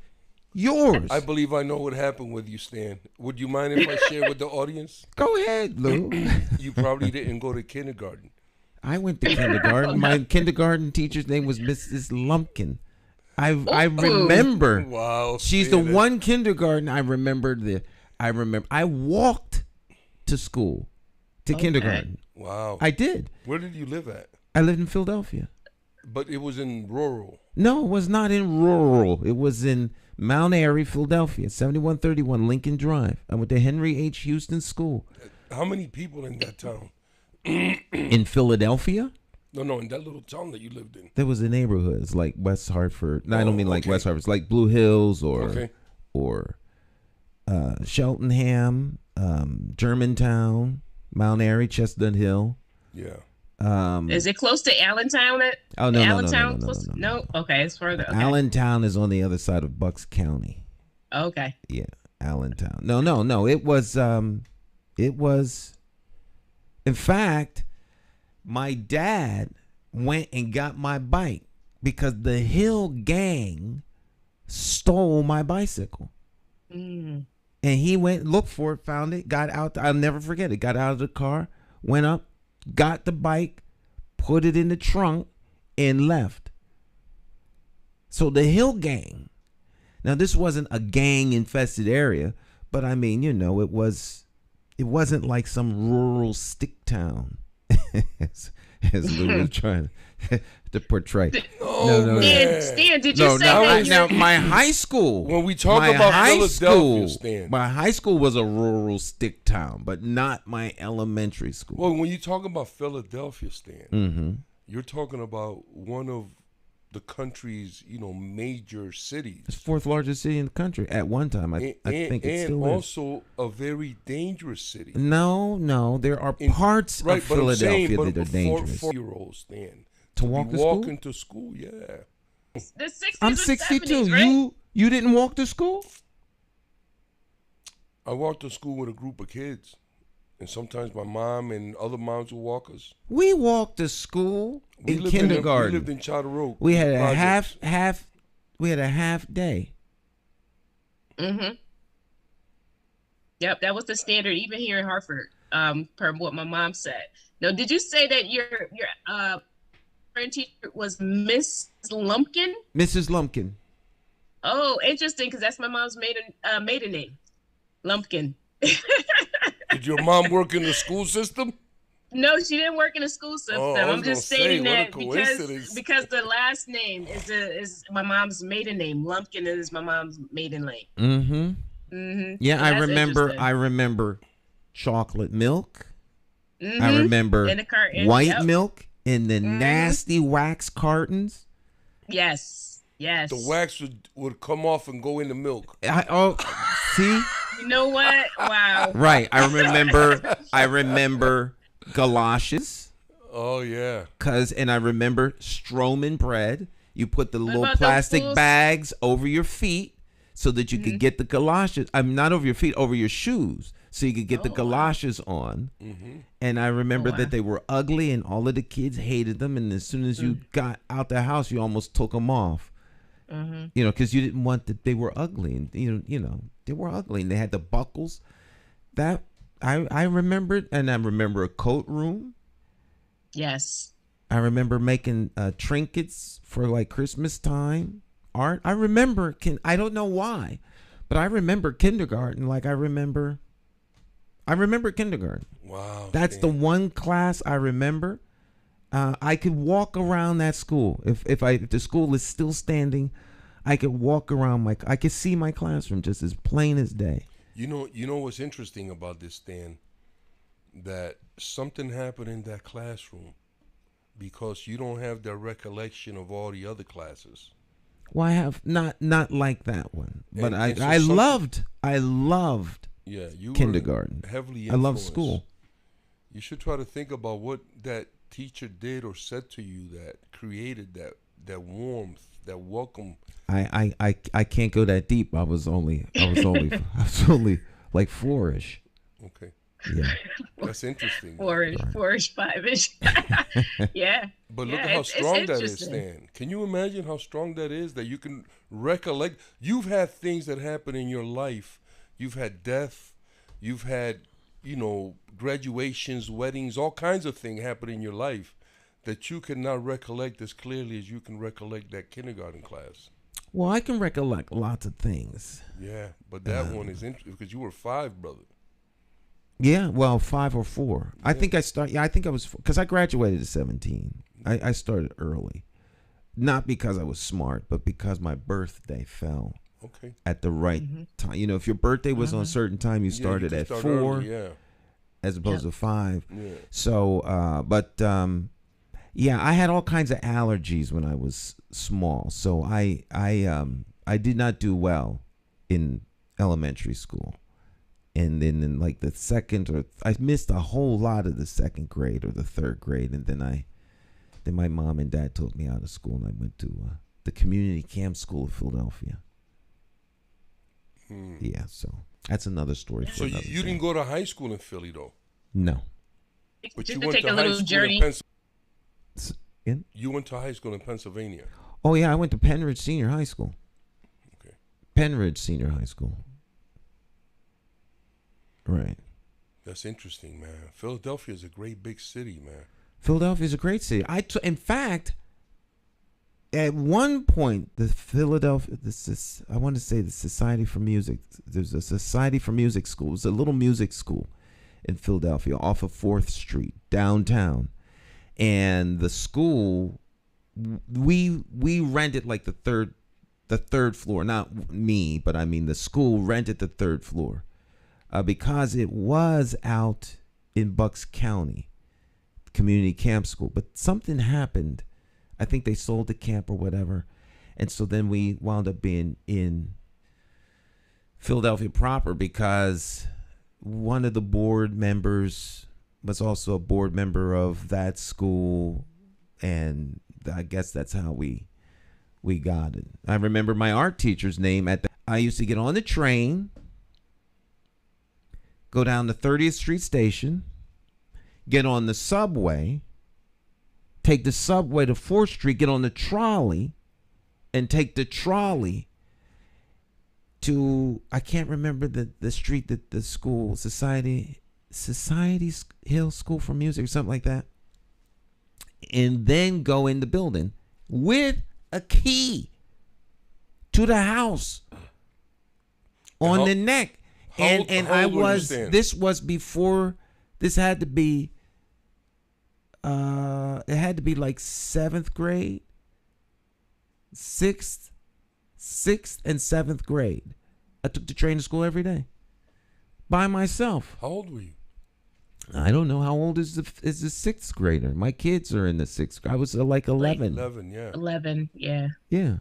yours. I believe I know what happened with you, Stan. Would you mind if I share with the audience? Go ahead, Lou. You probably didn't go to kindergarten. I went to kindergarten. My kindergarten teacher's name was Mrs. Lumpkin. I remember. Wow. She's the one kindergarten I remembered. I walked to school, to kindergarten. Wow. I did. Where did you live at? I lived in Philadelphia. But it was in rural. No, it was not in rural. It was in Mount Airy, Philadelphia, 7131 Lincoln Drive. I went to Henry H. Houston School. How many people in that town? In Philadelphia? No, in that little town that you lived in. There was a neighborhood. It's like West Hartford. No, I don't mean like West Hartford. It's like Blue Hills or Cheltenham, Germantown, Mount Airy, Chestnut Hill. Yeah. Is it close to Allentown? No. Okay, it's further. Okay. Allentown is on the other side of Bucks County. Okay. Yeah, Allentown. No. It was. In fact, my dad went and got my bike because the Hill Gang stole my bicycle. And he went, looked for it, found it, got out. I'll never forget it. Got out of the car, went up, got the bike, put it in the trunk, and left. So the Hill Gang. Now, this wasn't a gang-infested area, but I mean, it wasn't like some rural stick town, as Lou was trying to portray. Stan, did you say that? Now, my high school. When we talk about Philadelphia, Stan. My high school was a rural stick town, but not my elementary school. Well, when you talk about Philadelphia, Stan, you're talking about one of the country's, major cities. It's the fourth largest city in the country at one time. I think it still is. And also a very dangerous city. No, there are parts of Philadelphia that are dangerous. 4-year-olds, Stan. To walk to school? Into school, yeah. The 60s I'm and 62. 70s, right? You didn't walk to school? I walked to school with a group of kids. And sometimes my mom and other moms would walk us. We walked to school in kindergarten. We lived in Charter Oak. We had a half day. Yep, that was the standard even here in Hartford, per what my mom said. Now, did you say that your friend teacher was Miss Lumpkin? Mrs. Lumpkin. Oh, interesting, because that's my mom's maiden name, Lumpkin. Did your mom work in the school system? No, she didn't work in the school system. I'm just stating that because the last name is my mom's maiden name. Lumpkin is my mom's maiden name. Yeah, so I remember chocolate milk. I remember in the carton, white milk in the nasty wax cartons. Yes. The wax would come off and go in the milk. See? You know what? Wow. Right. I remember galoshes. Oh yeah. And I remember Stroman bread. You put the little plastic bags over your feet so that you could get the galoshes. Not over your feet, over your shoes, so you could get the galoshes on. And I remember that they were ugly, and all of the kids hated them. And as soon as you got out the house, you almost took them off. Because you didn't want they were ugly, and they were ugly, and they had the buckles. That I remembered, and I remember a coat room. Yes. I remember making trinkets for like Christmas time art. I remember I don't know why, but I remember kindergarten. Like I remember kindergarten. Wow. That's the one class I remember. I could walk around that school. If the school is still standing, I could walk around I could see my classroom just as plain as day. You know what's interesting about this, Stan? That something happened in that classroom because you don't have the recollection of all the other classes. Well, I have not like that one, but I loved kindergarten. Heavily influenced. I loved school. You should try to think about what that teacher did or said to you that created that warmth, that welcome. I can't go that deep. I was only like 4-ish. Okay. Yeah. That's interesting. 4-ish, 5-ish. Yeah. But look at how strong that is, Stan. Can you imagine how strong that is, that you can recollect? You've had things that happen in your life. You've had death. You've had, graduations, weddings, all kinds of things happen in your life that you cannot recollect as clearly as you can recollect that kindergarten class. Well, I can recollect lots of things. Yeah, but that one is interesting because you were 5, brother. Yeah, well, 5 or 4. Yeah. I think I was because I graduated at 17. I started early. Not because I was smart, but because my birthday fell at the right time. You know, if your birthday was on a certain time, you started at 4 as opposed to 5. Yeah. So, yeah, I had all kinds of allergies when I was small. So I did not do well in elementary school. And then in like the I missed a whole lot of the 2nd grade or the 3rd grade. And then my mom and dad took me out of school, and I went to the community camp school of Philadelphia. Yeah, so that's another story. So you didn't go to high school in Philly, though? No. But just you to went take to a high little school journey. You went to high school in Pennsylvania. Oh, yeah, I went to Penridge Senior High School. Okay. Penridge Senior High School. Right. That's interesting, man. Philadelphia is a great big city, man. Philadelphia is a great city. In fact, at one point, I want to say the Society for Music. There's a Society for Music school. It was a little music school in Philadelphia off of 4th Street, downtown. And the school, we rented like the third floor. Not me, but I mean the school rented the 3rd floor because it was out in Bucks County. Community camp school, but something happened. I think they sold the camp or whatever, and so then we wound up being in Philadelphia proper because one of the board members was also a board member of that school, and I guess that's how we got it. I remember my art teacher's name I used to get on the train, go down to 30th Street Station, get on the subway, take the subway to 4th Street, get on the trolley, and take the trolley to, I can't remember the street that the school, Society Hill School for Music or something like that, and then go in the building with a key to the house on the neck. This was before, this had to be, it had to be like 7th grade, 6th and 7th grade. I took the train to school every day by myself. How old were you? I don't know. How old is the 6th grader? My kids are in the 6th grade. I was like 11. 11, yeah. 11, yeah. Yeah.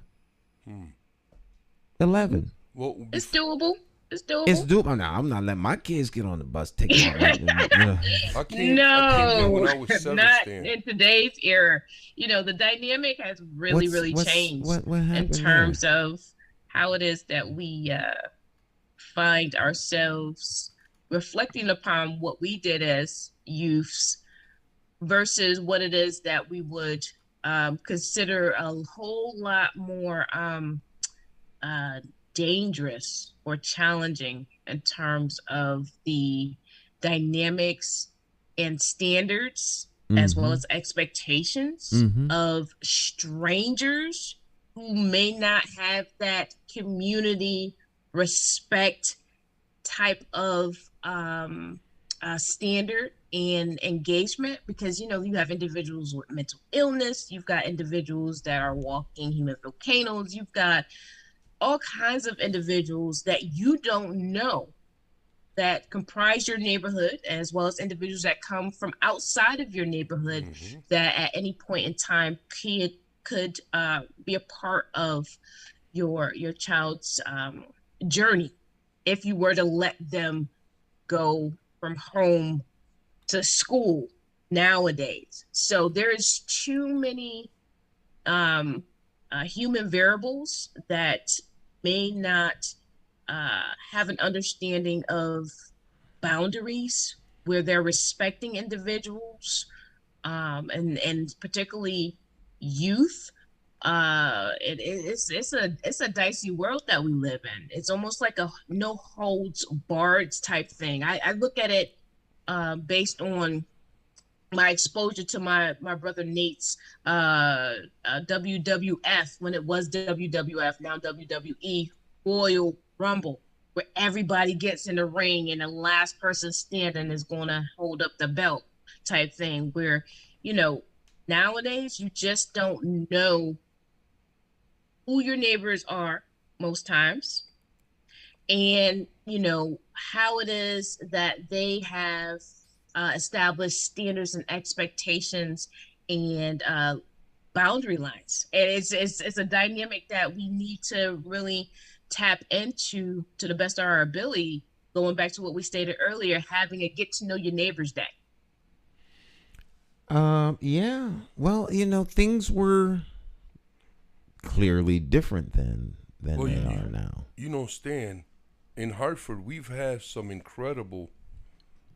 11. Well, it's doable. It's doable. It's doable. No, I'm not letting my kids get on the bus. Take it. I came when I was 7, not Stan. in today's era. You know, the dynamic has really changed in terms of how it is that we find ourselves reflecting upon what we did as youths versus what it is that we would consider a whole lot more dangerous or challenging in terms of the dynamics and standards as well as expectations of strangers who may not have that community respect type of standard and engagement, because you have individuals with mental illness, you've got individuals that are walking human volcanoes, you've got all kinds of individuals that you don't know that comprise your neighborhood, as well as individuals that come from outside of your neighborhood that at any point in time could be a part of your child's journey if you were to let them go from home to school nowadays. So there's too many human variables that may not have an understanding of boundaries where they're respecting individuals and particularly youth. It's a dicey world that we live in. It's almost like a no holds barred type thing. I look at it based on my exposure to my brother Nate's WWF, when it was WWF, now WWE Royal Rumble, where everybody gets in the ring and the last person standing is going to hold up the belt type thing, where Nowadays, you just don't know who your neighbors are most times, and how it is that they have established standards and expectations and boundary lines. And it's a dynamic that we need to really tap into to the best of our ability. Going back to what we stated earlier, having a get to know your neighbors day. Yeah. Well, things were clearly different than they are now. Stan, in Hartford, we've had some incredible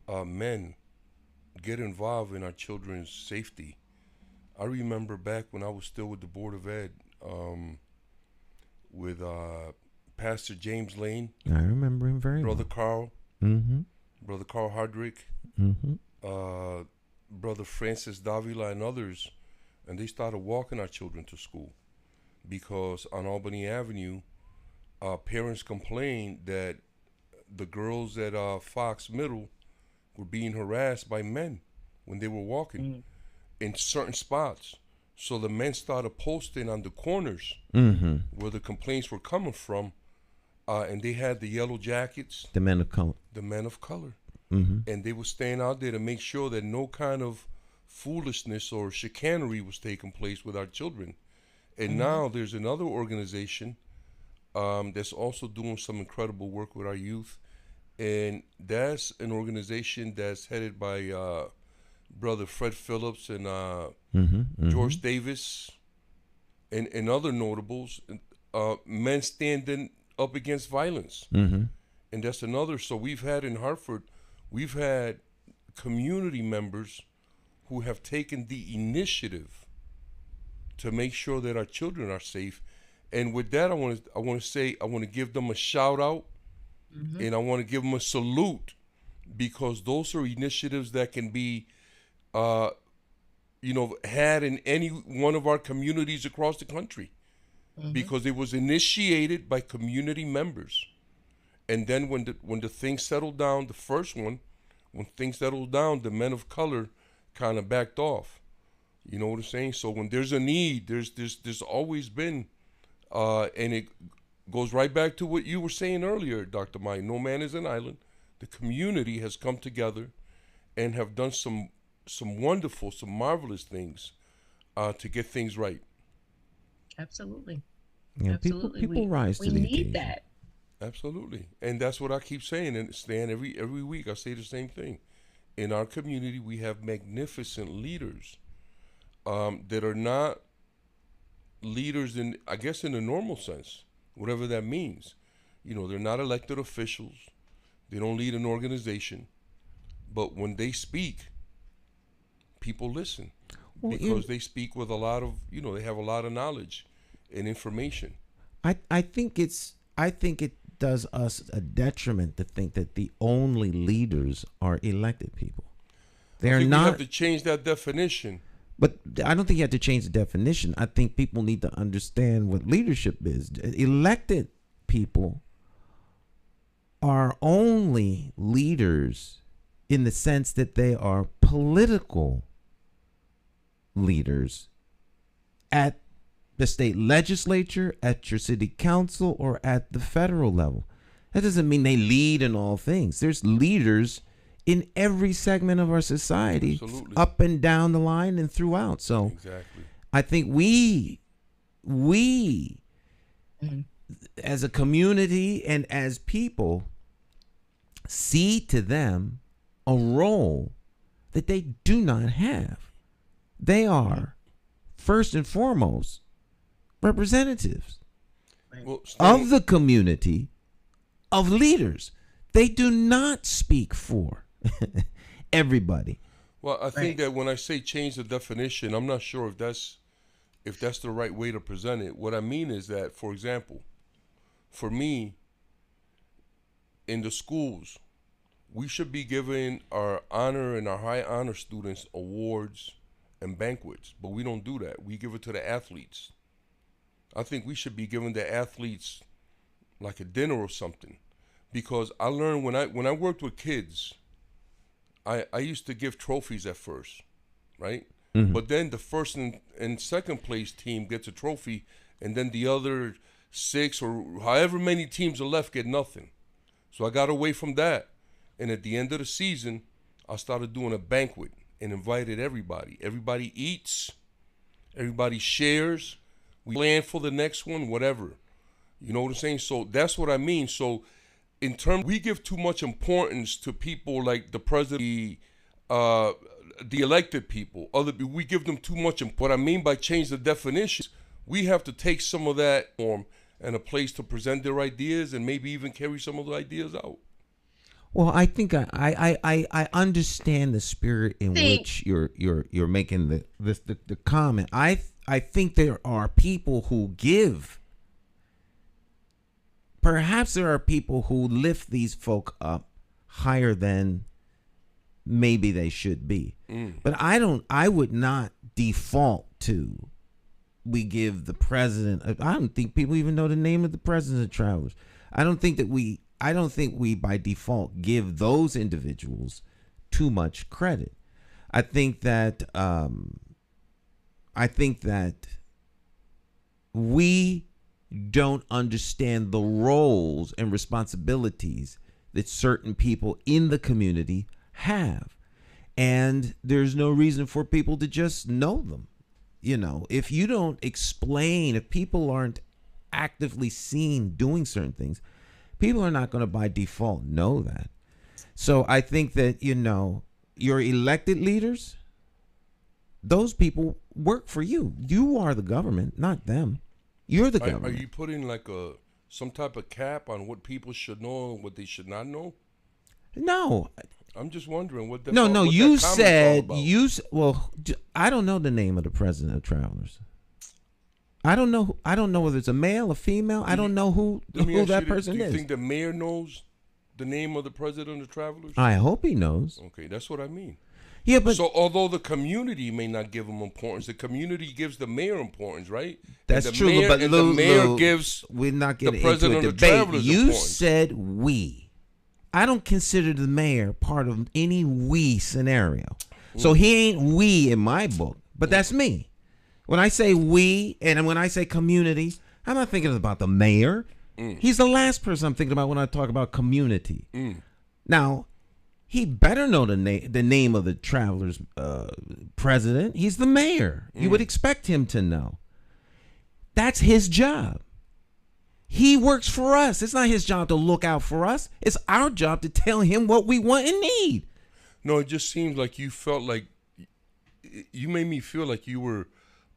men get involved in our children's safety. I remember back when I was still with the Board of Ed, with Pastor James Lane. I remember him very Brother well. Carl. Mm-hmm. Brother Carl Hardrick. Mm-hmm. Brother Francis Davila and others, and they started walking our children to school because on Albany Avenue, parents complained that the girls at Fox Middle were being harassed by men when they were walking in certain spots. So the men started posting on the corners where the complaints were coming from, and they had the yellow jackets. The men of color. The men of color. Mm-hmm. And they were staying out there to make sure that no kind of foolishness or chicanery was taking place with our children. And now there's another organization that's also doing some incredible work with our youth. And that's an organization that's headed by Brother Fred Phillips and George Davis and other notables, men standing up against violence. Mm-hmm. And that's another. So we've had in Hartford, we've had community members who have taken the initiative to make sure that our children are safe. And with that, I want to give them a shout out, and I want to give them a salute, because those are initiatives that can be, had in any one of our communities across the country, because it was initiated by community members. And then when the thing settled down, the first one, when things settled down, the men of color kind of backed off. You know what I'm saying? So when there's a need, there's always been, and it goes right back to what you were saying earlier, Dr. Mike. No man is an island. The community has come together and have done some wonderful, some marvelous things to get things right. Absolutely. Yeah, Absolutely. people rise to the occasion. We need that. Absolutely. And that's what I keep saying, and Stan, every week I say the same thing. In our community, we have magnificent leaders that are not leaders in the normal sense, whatever that means. They're not elected officials. They don't lead an organization. But when they speak, people listen, because they speak with a lot of, they have a lot of knowledge and information. I think it does us a detriment to think that the only leaders are elected people. They're not. We have to change that definition. But I don't think you have to change the definition. I think people need to understand what leadership is. Elected people are only leaders in the sense that they are political leaders at the state legislature, at your city council, or at the federal level. That doesn't mean they lead in all things. There's leaders in every segment of our society, Absolutely. Up and down the line and throughout. So exactly. I think we as a community and as people see to them a role that they do not have. They are first and foremost representatives of the community, of leaders. They do not speak for everybody. Well, I think that when I say change the definition, I'm not sure if that's the right way to present it. What I mean is that, for example, for me, in the schools, we should be giving our honor and our high honor students awards and banquets, but we don't do that. We give it to the athletes. I think we should be giving the athletes like a dinner or something, because I learned when I worked with kids, I used to give trophies at first, right? But then the first and second place team gets a trophy, and then the other 6 or however many teams are left get nothing. So I got away from that. And at the end of the season, I started doing a banquet and invited everybody. Everybody eats, everybody shares, we plan for the next one, whatever. You know what I'm saying? So that's what I mean. So in terms, we give too much importance to people like the president, the elected people. We give them too much. What I mean by change the definitions, we have to take some of that form and a place to present their ideas and maybe even carry some of the ideas out. Well, I think I understand the spirit in which you're making the comment. I think there are people who give. Perhaps there are people who lift these folk up higher than maybe they should be. But I would not default to we give the president. I don't think people even know the name of the president of Travelers. I don't think we by default give those individuals too much credit. I think that we don't understand the roles and responsibilities that certain people in the community have. And there's no reason for people to just know them. You know, if you don't explain, if people aren't actively seen doing certain things, people are not going to by default know that. So I think that, you know, your elected leaders, those people work for you. You are the government, not them. You're the government. Are you putting like some type of cap on what people should know and what they should not know? No. I'm just wondering what that. No. You said well. I don't know the name of the president of Travelers. I don't know whether it's a male or female. I don't know who that person is. Do you think the mayor knows the name of the president of Travelers? I hope he knows. Okay, that's what I mean. Yeah, but so although the community may not give him importance, the community gives the mayor importance, right? That's true. Mayor, but the mayor gives we're not getting the president into a of debate. Travelers You importance. said we. I don't consider the mayor part of any we scenario. So he ain't we in my book, but that's me. When I say we and when I say community, I'm not thinking about the mayor. He's the last person I'm thinking about when I talk about community. Now, he better know the name of the Travelers president. He's the mayor. You would expect him to know. That's his job. He works for us. It's not his job to look out for us. It's our job to tell him what we want and need. No, it just seems like you felt like you made me feel like you were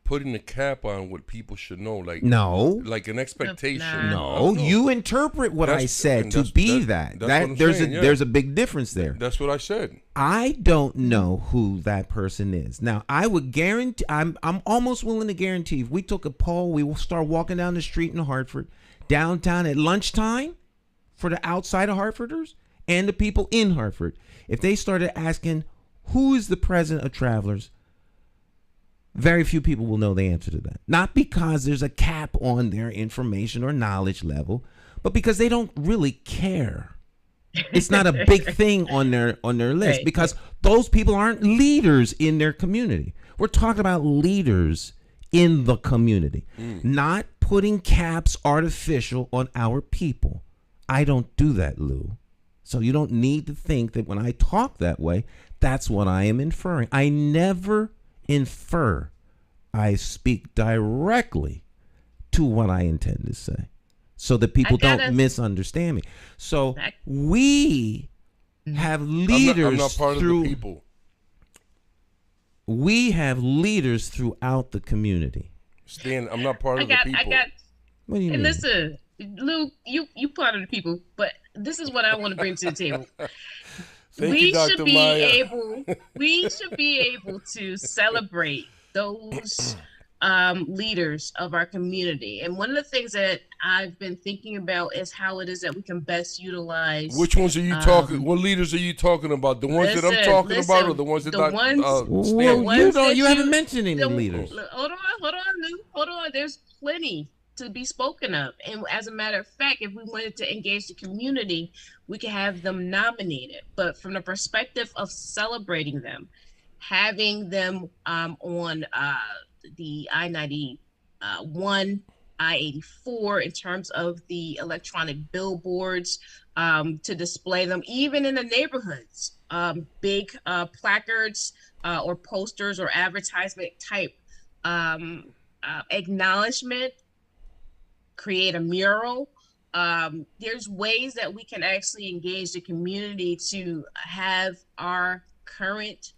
putting a cap on what people should know. Like no, like an expectation. No, you interpret what I said to be that. There's a big difference there. That's what I said. I don't know who that person is. Now, I would guarantee. I'm almost willing to guarantee. If we took a poll, we will start walking down the street in Hartford, downtown at lunchtime, for the outside of Hartforders and the people in Hartford. If they started asking who is the president of Travelers, very few people will know the answer to that. Not because there's a cap on their information or knowledge level, but because they don't really care. It's not a big thing on their list because those people aren't leaders in their community. We're talking about leaders in the community, not putting caps artificial on our people. I don't do that, Lou. So you don't need to think that when I talk that way, that's what I am inferring. I never infer. I speak directly to what I intend to say so that people don't misunderstand me. So we have leaders I'm not part of the people. We have leaders throughout the community. Stan, I'm not part of the people. What do you mean? Listen, Lou, you part of the people, but this is what I want to bring to the table. We should be able to celebrate those leaders of our community. And one of the things that I've been thinking about is how it is that we can best utilize. Which ones are you talking? What leaders are you talking about? The ones that I'm talking about, or the ones that you haven't mentioned any leaders. Hold on. There's plenty to be spoken of. And as a matter of fact, if we wanted to engage the community, we could have them nominated. But from the perspective of celebrating them, having them on the I-91, I-84 in terms of the electronic billboards to display them, even in the neighborhoods, big placards or posters or advertisement type acknowledgement, create a mural. There's ways that we can actually engage the community to have our current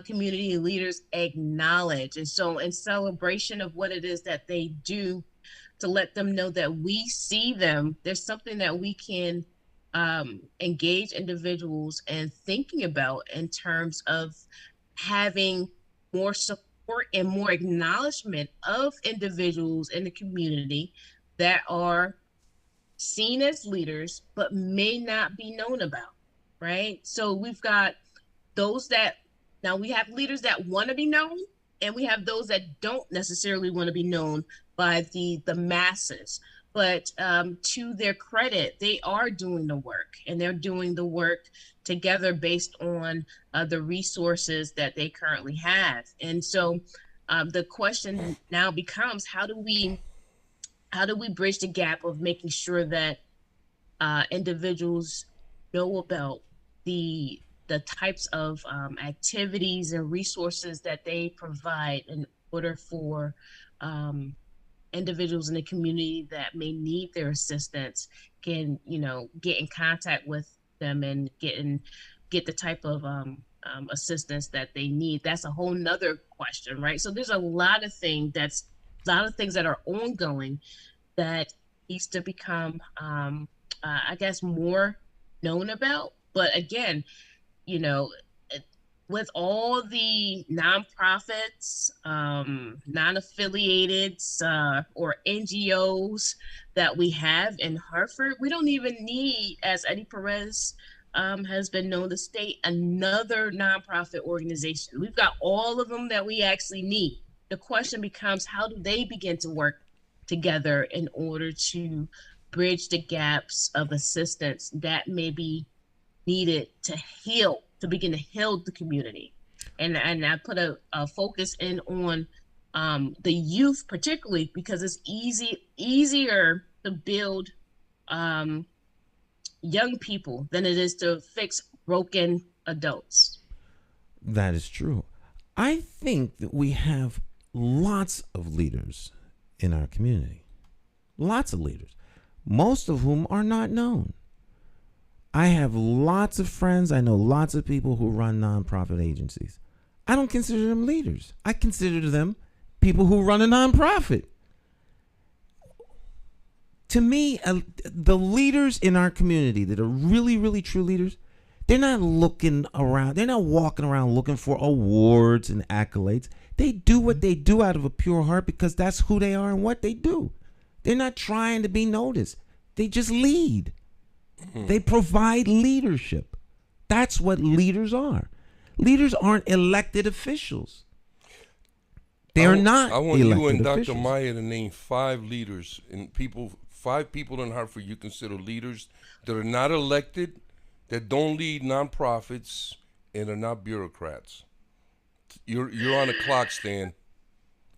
community leaders acknowledge. And so in celebration of what it is that they do, to let them know that we see them, there's something that we can engage individuals in thinking about in terms of having more support and more acknowledgement of individuals in the community that are seen as leaders, but may not be known about, right? So we've got those that, now we have leaders that want to be known, and we have those that don't necessarily want to be known by the masses. But to their credit, they are doing the work, and they're doing the work together based on the resources that they currently have. And so the question now becomes, how do we bridge the gap of making sure that individuals know about the types of activities and resources that they provide in order for individuals in the community that may need their assistance can, get in contact with them and get the type of assistance that they need. That's a whole nother question, right? So there's a lot of things that are ongoing that needs to become, I guess, more known about. But again, with all the nonprofits, non-affiliated, or NGOs that we have in Hartford, we don't even need, as Eddie Perez has been known to state, another nonprofit organization. We've got all of them that we actually need. The question becomes, how do they begin to work together in order to bridge the gaps of assistance that may be needed to begin to heal the community? And I put a focus in on the youth, particularly because it's easier to build young people than it is to fix broken adults. That is true. I think that we have lots of leaders in our community. Lots of leaders, most of whom are not known. I have lots of friends. I know lots of people who run nonprofit agencies. I don't consider them leaders. I consider them people who run a nonprofit. To me, the leaders in our community that are really, really true leaders, they're not looking around. They're not walking around looking for awards and accolades. They do what they do out of a pure heart because that's who they are and what they do. They're not trying to be noticed. They just lead. They provide leadership. That's what leaders are. Leaders aren't elected officials. They are not. I want you and officials. Dr. Mya to name 5 leaders and five people in Hartford you consider leaders that are not elected, that don't lead nonprofits, and are not bureaucrats. You're on the clock, Stan.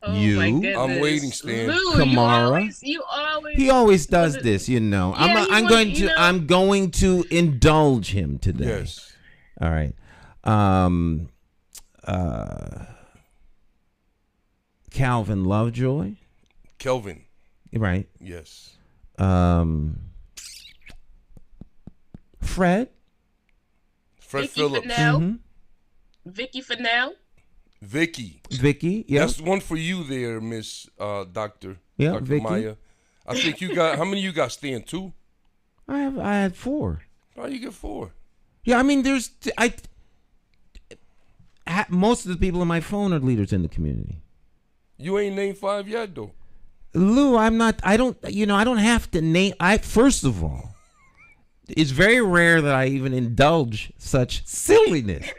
Oh You? my goodness. I'm waiting, Stan. Lou, Kamara? You always. He always does this, Yeah, I'm going to indulge him today. Yes. All right. Calvin Lovejoy. Kelvin. Right. Yes. Fred. Fred Vicky Phillips. Fennell. Vicky Fennell. Vicky. Yeah. That's one for you there, Miss Dr. Yeah, Dr. Vicky. Mya. I think you got, how many you got, Stan? 2? I had 4. How you get 4? Yeah, I mean, most of the people on my phone are leaders in the community. You ain't named 5 yet, though. Lou, I don't have to name. First of all, it's very rare that I even indulge such silliness.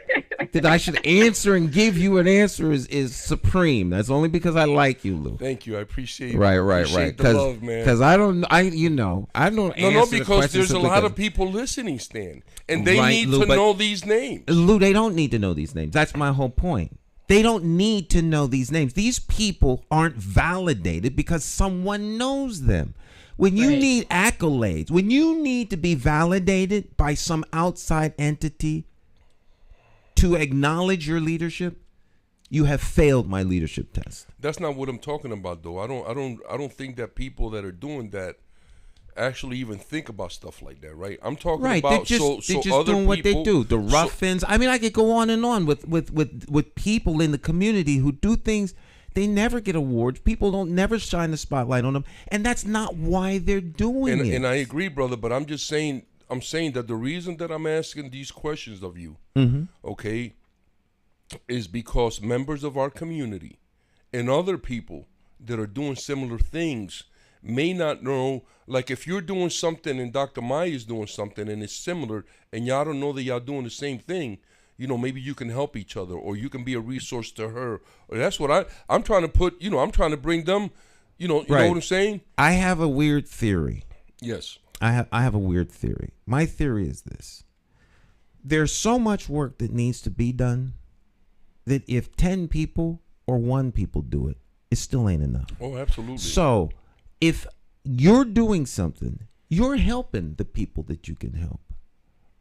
that I should answer and give you an answer is supreme. That's only because I like you, Lou. Thank you. I appreciate it. Right. The love, man. Because I don't answer because there's a lot of people listening, Stan, and they need to know these names. Lou, they don't need to know these names. That's my whole point. They don't need to know these names. These people aren't validated because someone knows them. When you need accolades, when you need to be validated by some outside entity to acknowledge your leadership, you have failed my leadership test. That's not what I'm talking about, though. I don't think that people that are doing that actually even think about stuff like that, right? I'm talking about they're just other doing what people, they do. The ruffins. I mean, I could go on and on with people in the community who do things. They never get awards. People don't never shine the spotlight on them, and that's not why they're doing it. And I agree, brother. But I'm just saying. I'm saying that the reason that I'm asking these questions of you, okay, is because members of our community and other people that are doing similar things may not know. Like if you're doing something and Dr. Mya is doing something and it's similar, and y'all don't know that y'all doing the same thing. Maybe you can help each other, or you can be a resource to her. Or that's what I'm trying to put. I'm trying to bring them. You know what I'm saying? I have a weird theory. Yes. I have a weird theory. My theory is this. There's so much work that needs to be done that if 10 people or 1 people do it, it still ain't enough. Oh, absolutely. So if you're doing something, you're helping the people that you can help.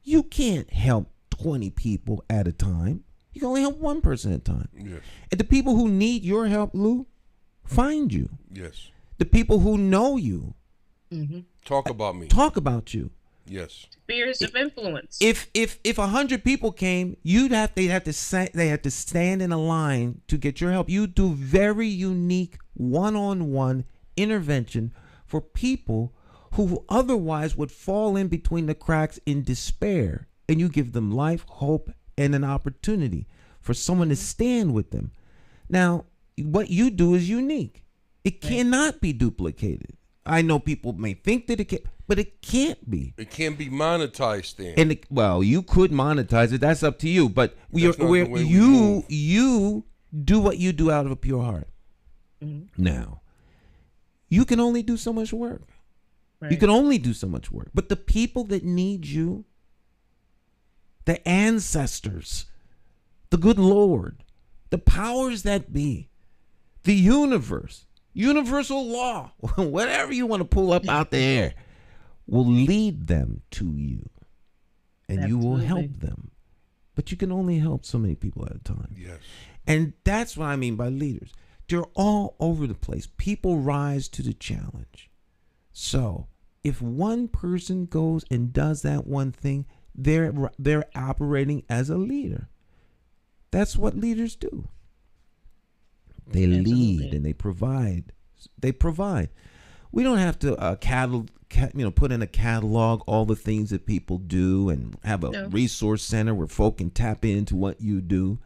You can't help 20 people at a time. You can only help 1 person at a time. Yes. And the people who need your help, Lou, find you. Yes. The people who know you talk about me. Talk about you. Yes. Spheres of influence. If 100 people came, they have to stand in a line to get your help. You do very unique one-on-one intervention for people who otherwise would fall in between the cracks in despair. And you give them life, hope, and an opportunity for someone to stand with them. Now, what you do is unique. It cannot be duplicated. I know people may think that it can, but it can't be. It can't be monetized, then. And you could monetize it. That's up to you. But you do what you do out of a pure heart. Now, you can only do so much work. You can only do so much work. But the people that need you, the ancestors, the good Lord, the powers that be, the universe, universal law, whatever you want to pull up out there, will lead them to you. And you will help them. But you can only help so many people at a time. Yes. And that's what I mean by leaders. They're all over the place. People rise to the challenge. So if one person goes and does that one thing, they're operating as a leader. That's what leaders do. They lead and they provide. We don't have to put in a catalog all the things that people do and have a resource center where folk can tap into what you do.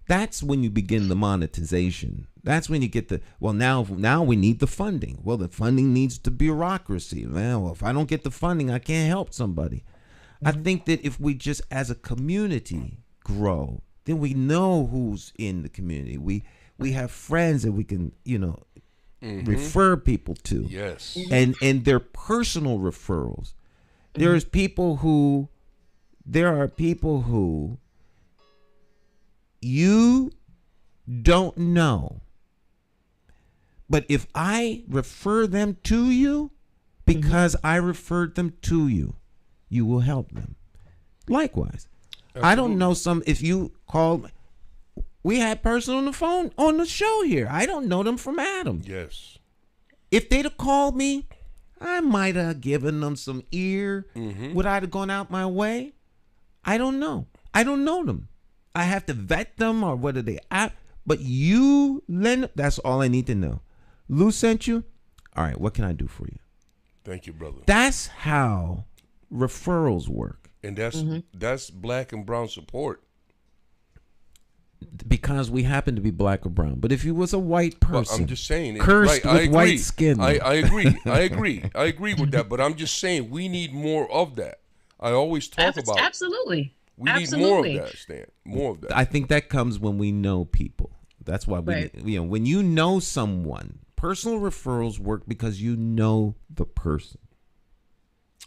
That's when you begin the monetization. That's when you get now we need the funding. Well, the funding needs the bureaucracy. Well, if I don't get the funding, I can't help somebody. I think that if we just as a community grow, then we know who's in the community. We have friends that we can, refer people to. Yes. And they're personal referrals. There are people who you don't know. But if I refer them to you because I referred them to you, you will help them. Likewise. Absolutely. I don't know if you called, we had person on the phone on the show here. I don't know them from Adam. Yes. If they'd have called me, I might have given them some ear. Would I have gone out my way? I don't know. I don't know them. I have to vet them or whether they act. But that's all I need to know. Lou sent you? All right, what can I do for you? Thank you, brother. That's how referrals work. And that's black and brown support. Because we happen to be black or brown. But if you was a white person, I'm just saying, cursed with white skin. I agree. I agree with that. But I'm just saying we need more of that. I always talk about absolutely. We Absolutely. need more of that, Stan. More of that. I think that comes when we know people. That's why when you know someone, personal referrals work because you know the person.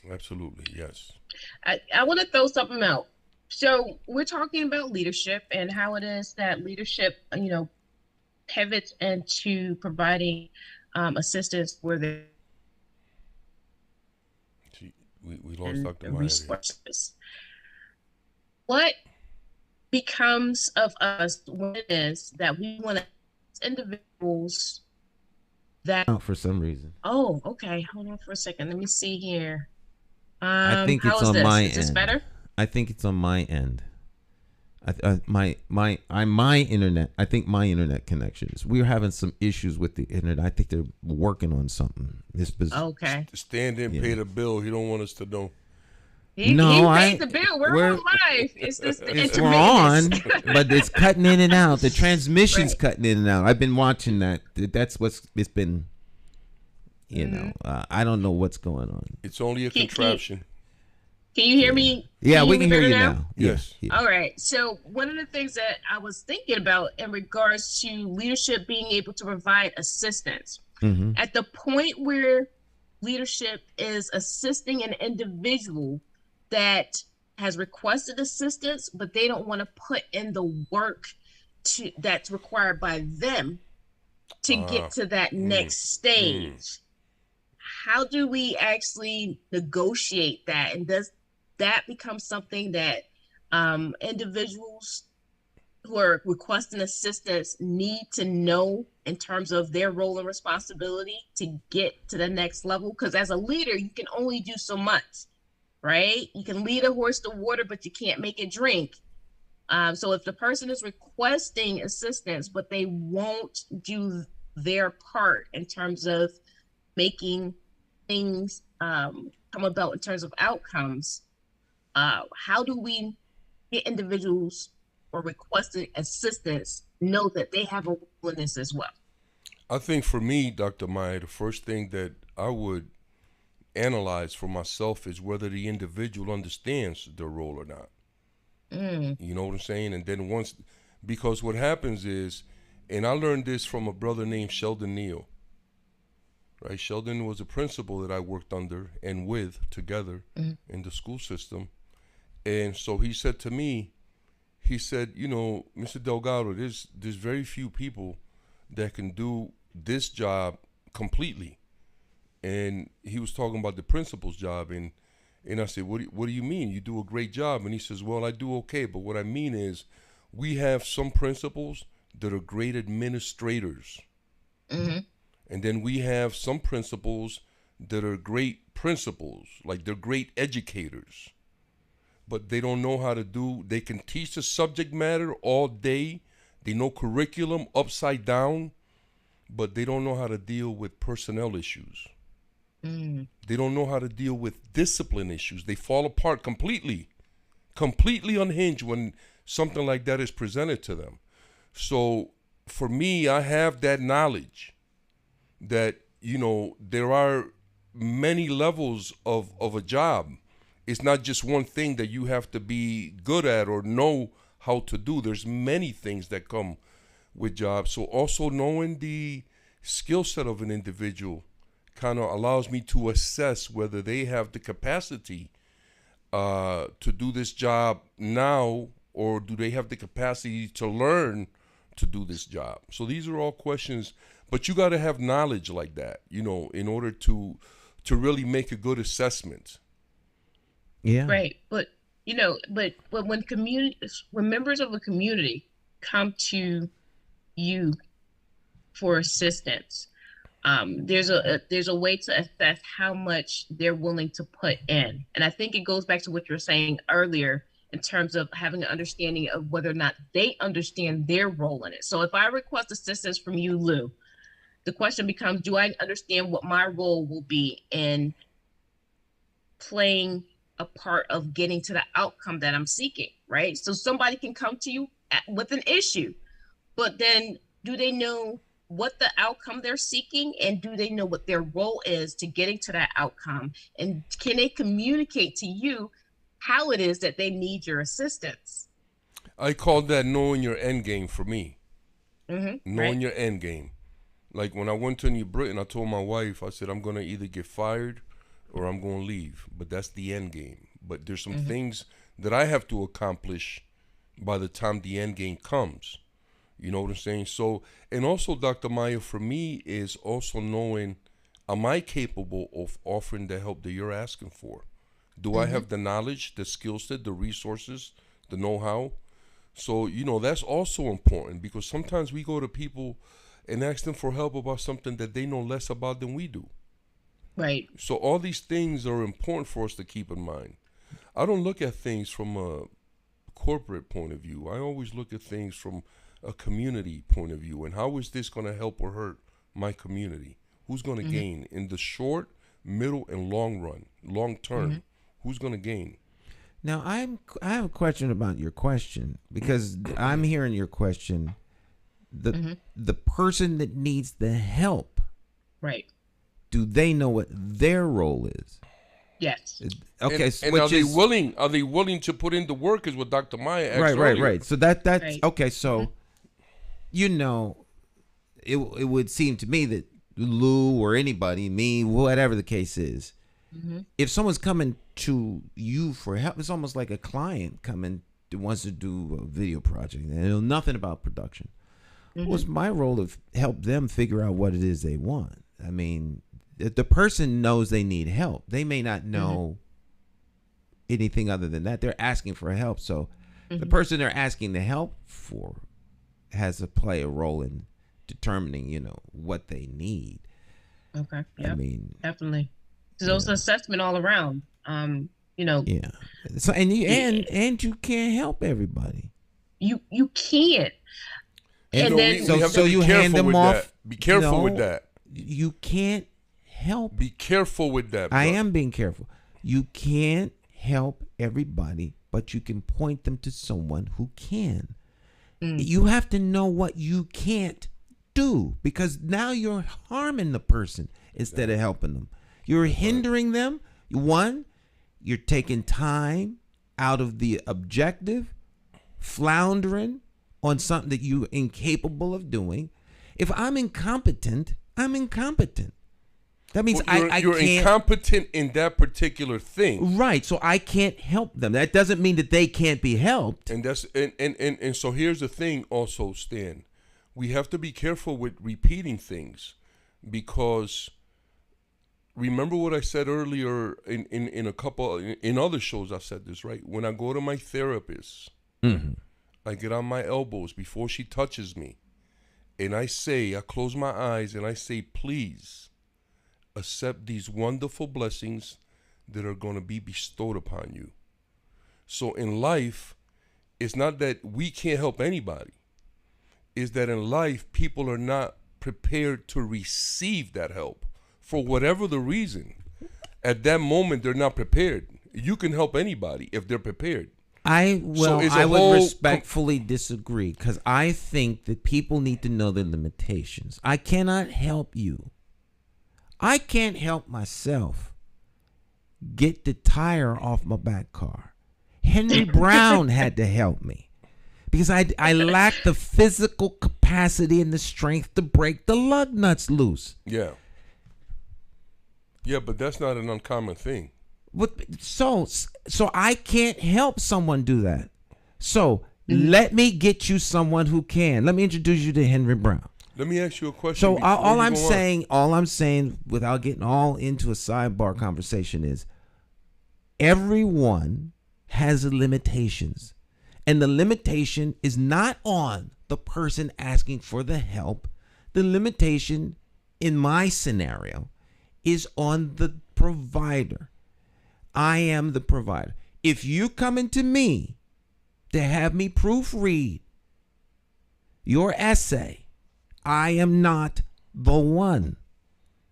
Absolutely, yes. I want to throw something out. So we're talking about leadership and how it is that leadership, pivots into providing assistance for the We lost Dr. Mya. resources. What becomes of us when it is that we want to individuals that For some reason. Oh, okay. Hold on for a second. Let me see here. I think how it's is on this? my Is this end. better? I think it's on my end. My internet. I think my internet connections. We're having some issues with the internet. I think they're working on something. Okay. Stan didn't pay the bill. He don't want us to know. He paid the bill. We're on live. It's just the We're on, intermittence. but it's cutting in and out. The transmission's Right. cutting in and out. I've been watching that. That's what's it's been. I don't know what's going on. It's only a contraption. Can you hear me? Yeah, we me can hear better you now. Yes. Yeah. All right. So one of the things that I was thinking about in regards to leadership being able to provide assistance, at the point where leadership is assisting an individual that has requested assistance, but they don't want to put in the work that's required by them to get to that next stage. How do we actually negotiate that? And does that become something that individuals who are requesting assistance need to know in terms of their role and responsibility to get to the next level? Because as a leader, you can only do so much, right? You can lead a horse to water, but you can't make it drink. So if the person is requesting assistance, but they won't do their part in terms of making things come about in terms of outcomes, how do we get individuals or requesting assistance know that they have a role in this as well? I think for me, Dr. Mya, the first thing that I would analyze for myself is whether the individual understands their role or not. You know what I'm saying? And then because what happens is, and I learned this from a brother named Sheldon Neal. Right, Sheldon was a principal that I worked under and with together in the school system. And so he said to me, Mr. Delgado, there's very few people that can do this job completely. And he was talking about the principal's job, and I said, what do you mean? You do a great job. And he says, well, I do okay, but what I mean is we have some principals that are great administrators. And then we have some principals that are great principals, like they're great educators, but they don't know how to they can teach the subject matter all day. They know curriculum upside down, but they don't know how to deal with personnel issues. They don't know how to deal with discipline issues. They fall apart completely unhinged when something like that is presented to them. So for me, I have that knowledge that, there are many levels of a job. It's not just one thing that you have to be good at or know how to do. There's many things that come with jobs. So also knowing the skill set of an individual kind of allows me to assess whether they have the capacity to do this job now, or do they have the capacity to learn to do this job. So these are all questions, but you got to have knowledge like that, in order to really make a good assessment. Yeah. Right. But when members of a community come to you for assistance, there's a way to assess how much they're willing to put in. And I think it goes back to what you were saying earlier in terms of having an understanding of whether or not they understand their role in it. So if I request assistance from you, Lou, the question becomes, do I understand what my role will be in playing a part of getting to the outcome that I'm seeking, right? So somebody can come to you with an issue, but then do they know what the outcome they're seeking, and do they know what their role is to getting to that outcome? And can they communicate to you how it is that they need your assistance. I call that knowing your end game for me. Knowing right. your end game. Like when I went to New Britain, I told my wife, I said, I'm going to either get fired or I'm going to leave. But that's the end game. But there's some things that I have to accomplish by the time the end game comes. You know what I'm saying? So, and also, Dr. Mya, for me, is also knowing, am I capable of offering the help that you're asking for? Do I have the knowledge, the skill set, the resources, the know-how? So, you know, that's also important, because sometimes we go to people and ask them for help about something that they know less about than we do. Right. So all these things are important for us to keep in mind. I don't look at things from a corporate point of view. I always look at things from a community point of view. And how is this going to help or hurt my community? Who's going to gain in the short, middle, and long run, long term? Who's going to gain? Now, I have a question about your question, because I'm hearing your question. The person that needs the help, Right. do they know what their role is? Yes. Okay, And are they willing? Are they willing to put in the work? Is what Dr. Mya asked earlier. Right. So that's Right. okay. So, you know, it would seem to me that Lou or anybody, me, whatever the case is, if someone's coming to you for help, it's almost like a client coming that wants to do a video project and they know nothing about production. Well, it's my role to help them figure out what it is they want. I mean, if the person knows they need help, they may not know anything other than that. They're asking for help. So the person they're asking the help for has to play a role in determining, you know, what they need. Okay. Yeah. I mean, definitely. So those assessment all around. You know. Yeah. So and you can't help everybody. You can't. And then so you hand them off. That. Be careful with that. You can't help. Be careful with that. Bro. I am being careful. You can't help everybody, but you can point them to someone who can. You have to know what you can't do, because now you're harming the person instead of helping them. You're hindering them. One, you're taking time out of the objective, floundering on something that you're incapable of doing. If I'm incompetent, I'm incompetent. That means you're can't, incompetent in that particular thing. Right. So I can't help them. That doesn't mean that they can't be helped. And that's and so here's the thing also, Stan. We have to be careful with repeating things, because remember what I said earlier in a couple in other shows. I said this, right? When I go to my therapist, I get on my elbows before she touches me, and I close my eyes and I say, please accept these wonderful blessings that are going to be bestowed upon you. So in life, it's not that we can't help anybody. It's that in life, people are not prepared to receive that help for whatever the reason. At that moment, they're not prepared. You can help anybody if they're prepared. I would respectfully disagree, because I think that people need to know their limitations. I cannot help you. I can't help myself get the tire off my back car. Henry Brown had to help me, because I lack the physical capacity and the strength to break the lug nuts loose. Yeah. Yeah, but that's not an uncommon thing. So I can't help someone do that. So let me get you someone who can. Let me introduce you to Henry Brown. Let me ask you a question. So all I'm saying, without getting all into a sidebar conversation, is everyone has limitations, and the limitation is not on the person asking for the help. The limitation in my scenario is on the provider. I am the provider. If you coming to me to have me proofread your essay, I am not the one.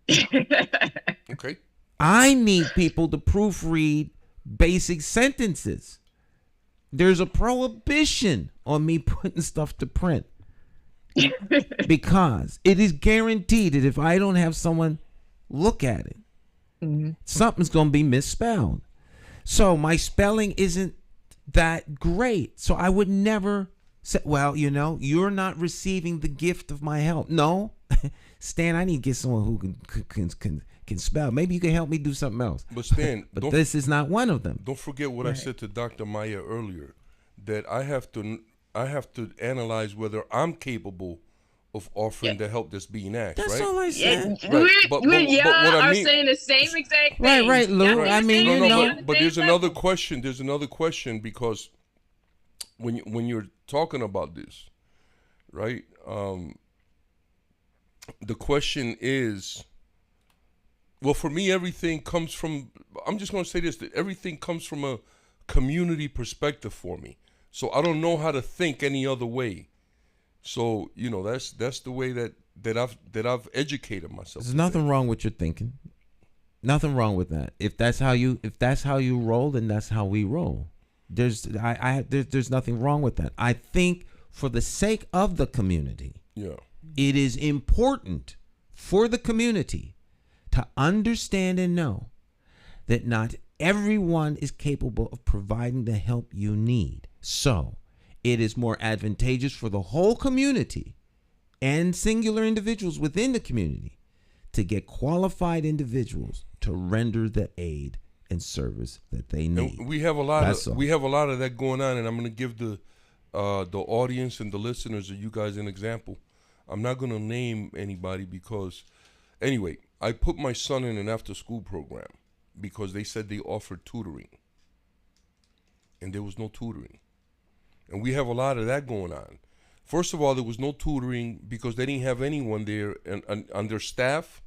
Okay. I need people to proofread basic sentences. There's a prohibition on me putting stuff to print, because it is guaranteed that if I don't have someone look at it, something's going to be misspelled. So my spelling isn't that great. So I would never say, well, you're not receiving the gift of my help. No, Stan, I need to get someone who can spell. Maybe you can help me do something else. But Stan, but this is not one of them. Don't forget what I said to Dr. Mya earlier, that I have to analyze whether I'm capable of offering the help that's being asked. That's right? all I said. Right. But what I are mean, saying the same exact thing. Right, Lou. I mean, but there's another question. There's another question, because when you're talking about this, right? The question is, well, for me, everything comes from. I'm just going to say this: that everything comes from a community perspective for me. So I don't know how to think any other way. So that's the way that I've educated myself. There's nothing wrong with your thinking. Nothing wrong with that. If that's how you roll, then that's how we roll. There's nothing wrong with that. I think for the sake of the community, it is important for the community to understand and know that not everyone is capable of providing the help you need. So it is more advantageous for the whole community and singular individuals within the community to get qualified individuals to render the aid and service that they need. And we have a lot of that going on, and I'm going to give the audience and the listeners of you guys an example. I'm not going to name anybody because, anyway, I put my son in an after-school program because they said they offered tutoring, and there was no tutoring. And we have a lot of that going on. First of all, there was no tutoring because they didn't have anyone there on their staff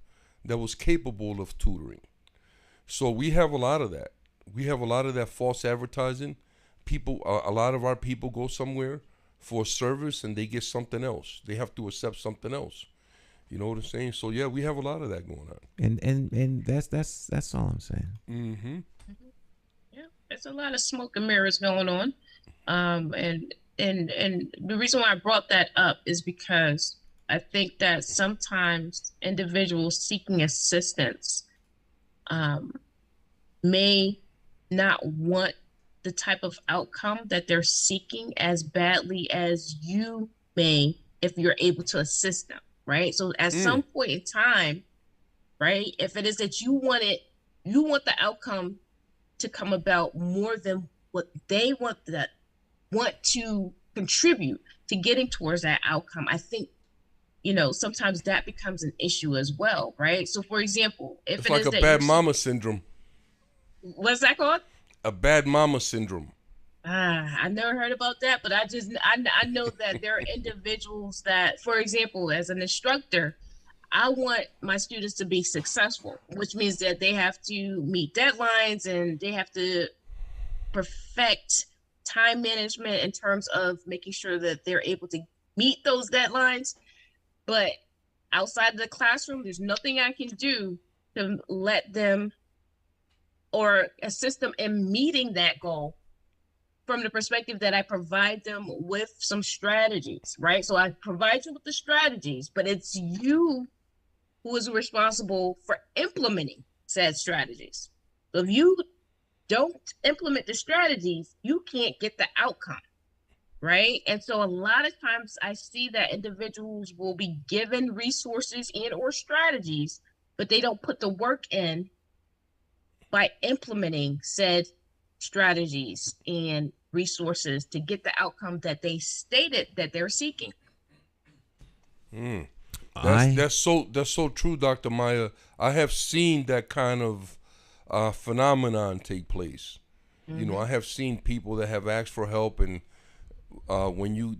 that was capable of tutoring. So we have a lot of that. We have a lot of that false advertising. People, a lot of our people go somewhere for a service and they get something else. They have to accept something else. You know what I'm saying? So yeah, we have a lot of that going on. And that's all I'm saying. Mm-hmm. Yeah, there's a lot of smoke and mirrors going on. And the reason why I brought that up is because I think that sometimes individuals seeking assistance may not want the type of outcome that they're seeking as badly as you may if you're able to assist them, right? So at some point in time, right, if it is that you want the outcome to come about more than what they want to contribute to getting towards that outcome, I think, sometimes that becomes an issue as well, right? So, for example, if it's like a bad mama syndrome. What's that called? A bad mama syndrome. I never heard about that, but I know that there are individuals that, for example, as an instructor, I want my students to be successful, which means that they have to meet deadlines and they have to perfect time management in terms of making sure that they're able to meet those deadlines. But outside of the classroom, there's nothing I can do to let them or assist them in meeting that goal from the perspective that I provide them with some strategies, right? So I provide you with the strategies, but it's you who is responsible for implementing said strategies. So if you don't implement the strategies, you can't get the outcome, right? And so a lot of times I see that individuals will be given resources and or strategies, but they don't put the work in by implementing said strategies and resources to get the outcome that they stated that they're seeking. That's so true, Dr. Mya. I have seen that kind of phenomenon take place. Mm-hmm. I have seen people that have asked for help, and when you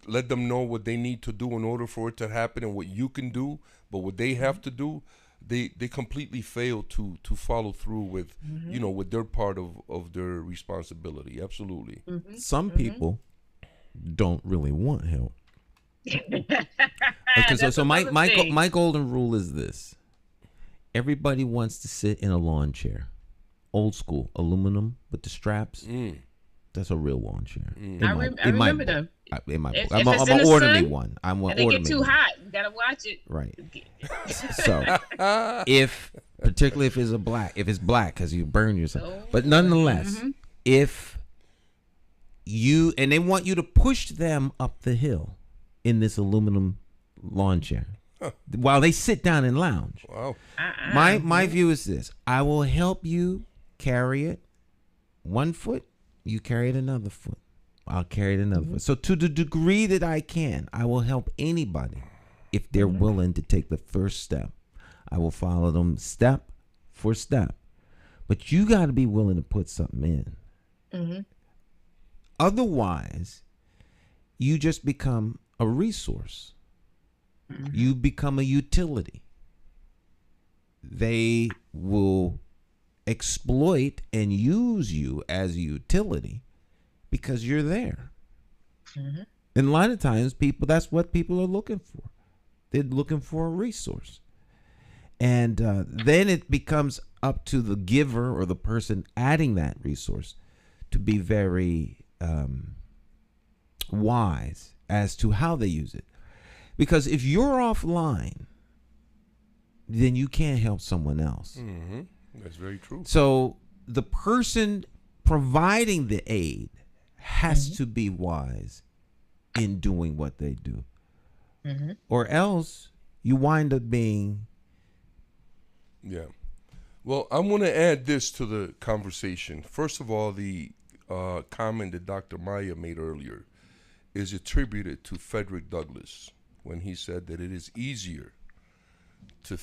let them know what they need to do in order for it to happen and what you can do, but what they have to do, they completely fail to follow through with with their part of their responsibility. Absolutely. Mm-hmm. Some people don't really want help. So my golden rule is this: everybody wants to sit in a lawn chair, old school aluminum with the straps. That's a real lawn chair. I remember them. In my book. If I'm gonna order me one. And they get too hot, you gotta watch it. Right. So if particularly if it's black, because you burn yourself. But nonetheless, if you and they want you to push them up the hill in this aluminum lawn chair while they sit down and lounge. Wow. My view is this: I will help you carry it 1 foot. You carry it another foot. I'll carry it another foot. So to the degree that I can, I will help anybody if they're willing to take the first step. I will follow them step for step. But you got to be willing to put something in. Otherwise, you just become a resource. You become a utility. They will exploit and use you as a utility because you're there. And a lot of times that's what people are looking for. They're looking for a resource. And then it becomes up to the giver or the person adding that resource to be very wise as to how they use it. Because if you're offline, then you can't help someone else. That's very true. So the person providing the aid has to be wise in doing what they do. Or else you wind up being... Yeah. Well, I'm going to add this to the conversation. First of all, the comment that Dr. Mya made earlier is attributed to Frederick Douglass when he said that it is easier to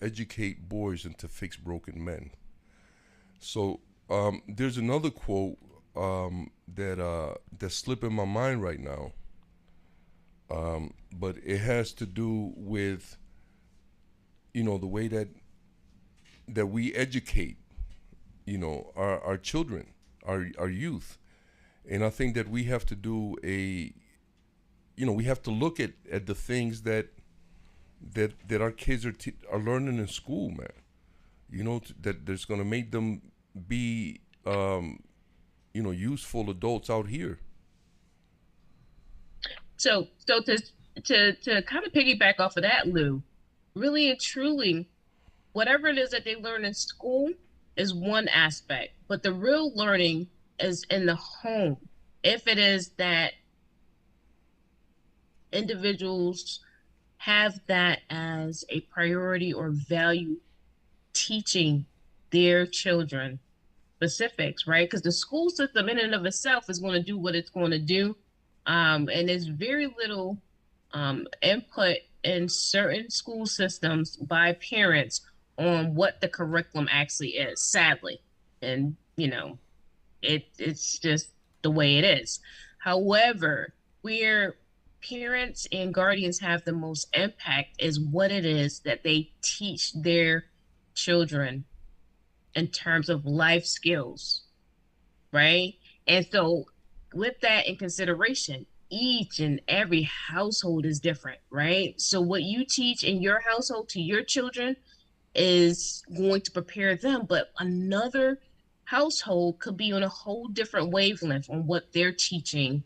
educate boys than to fix broken men. So there's another quote that's slipping my mind right now, but it has to do with the way that we educate our children, our youth. And I think that we have to do we have to look at the things that our kids are learning in school, man. That there's going to make them be useful adults out here. So to kind of piggyback off of that, Lou, really and truly, whatever it is that they learn in school is one aspect, but the real learning is in the home. If it is that individuals have that as a priority or value, teaching their children specifics, right? Because the school system in and of itself is going to do what it's going to do. And there's very little input in certain school systems by parents on what the curriculum actually is, sadly. And, it's just the way it is. However, where parents and guardians have the most impact is what it is that they teach their children in terms of life skills, right? And so with that in consideration, each and every household is different, right? So what you teach in your household to your children is going to prepare them, but another household could be on a whole different wavelength on what they're teaching,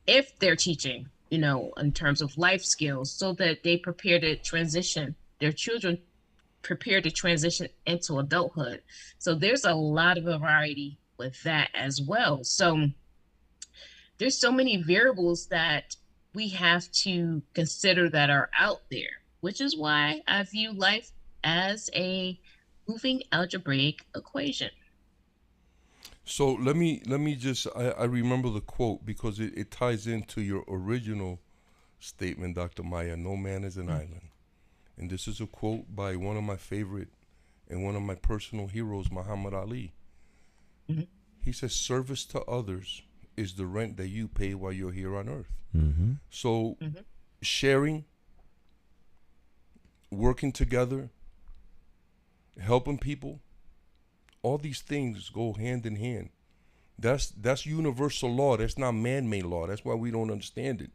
if they're teaching, in terms of life skills, so that they prepare to transition, their children prepare to transition into adulthood. So there's a lot of variety with that as well. So there's so many variables that we have to consider that are out there, which is why I view life as a moving algebraic equation. So let me just, I remember the quote because it ties into your original statement, Dr. Mya, no man is an island. And this is a quote by one of my favorite and one of my personal heroes, Muhammad Ali. He says, service to others is the rent that you pay while you're here on earth. So sharing, working together, helping people, all these things go hand in hand. That's universal law. That's not man-made law. That's why we don't understand it.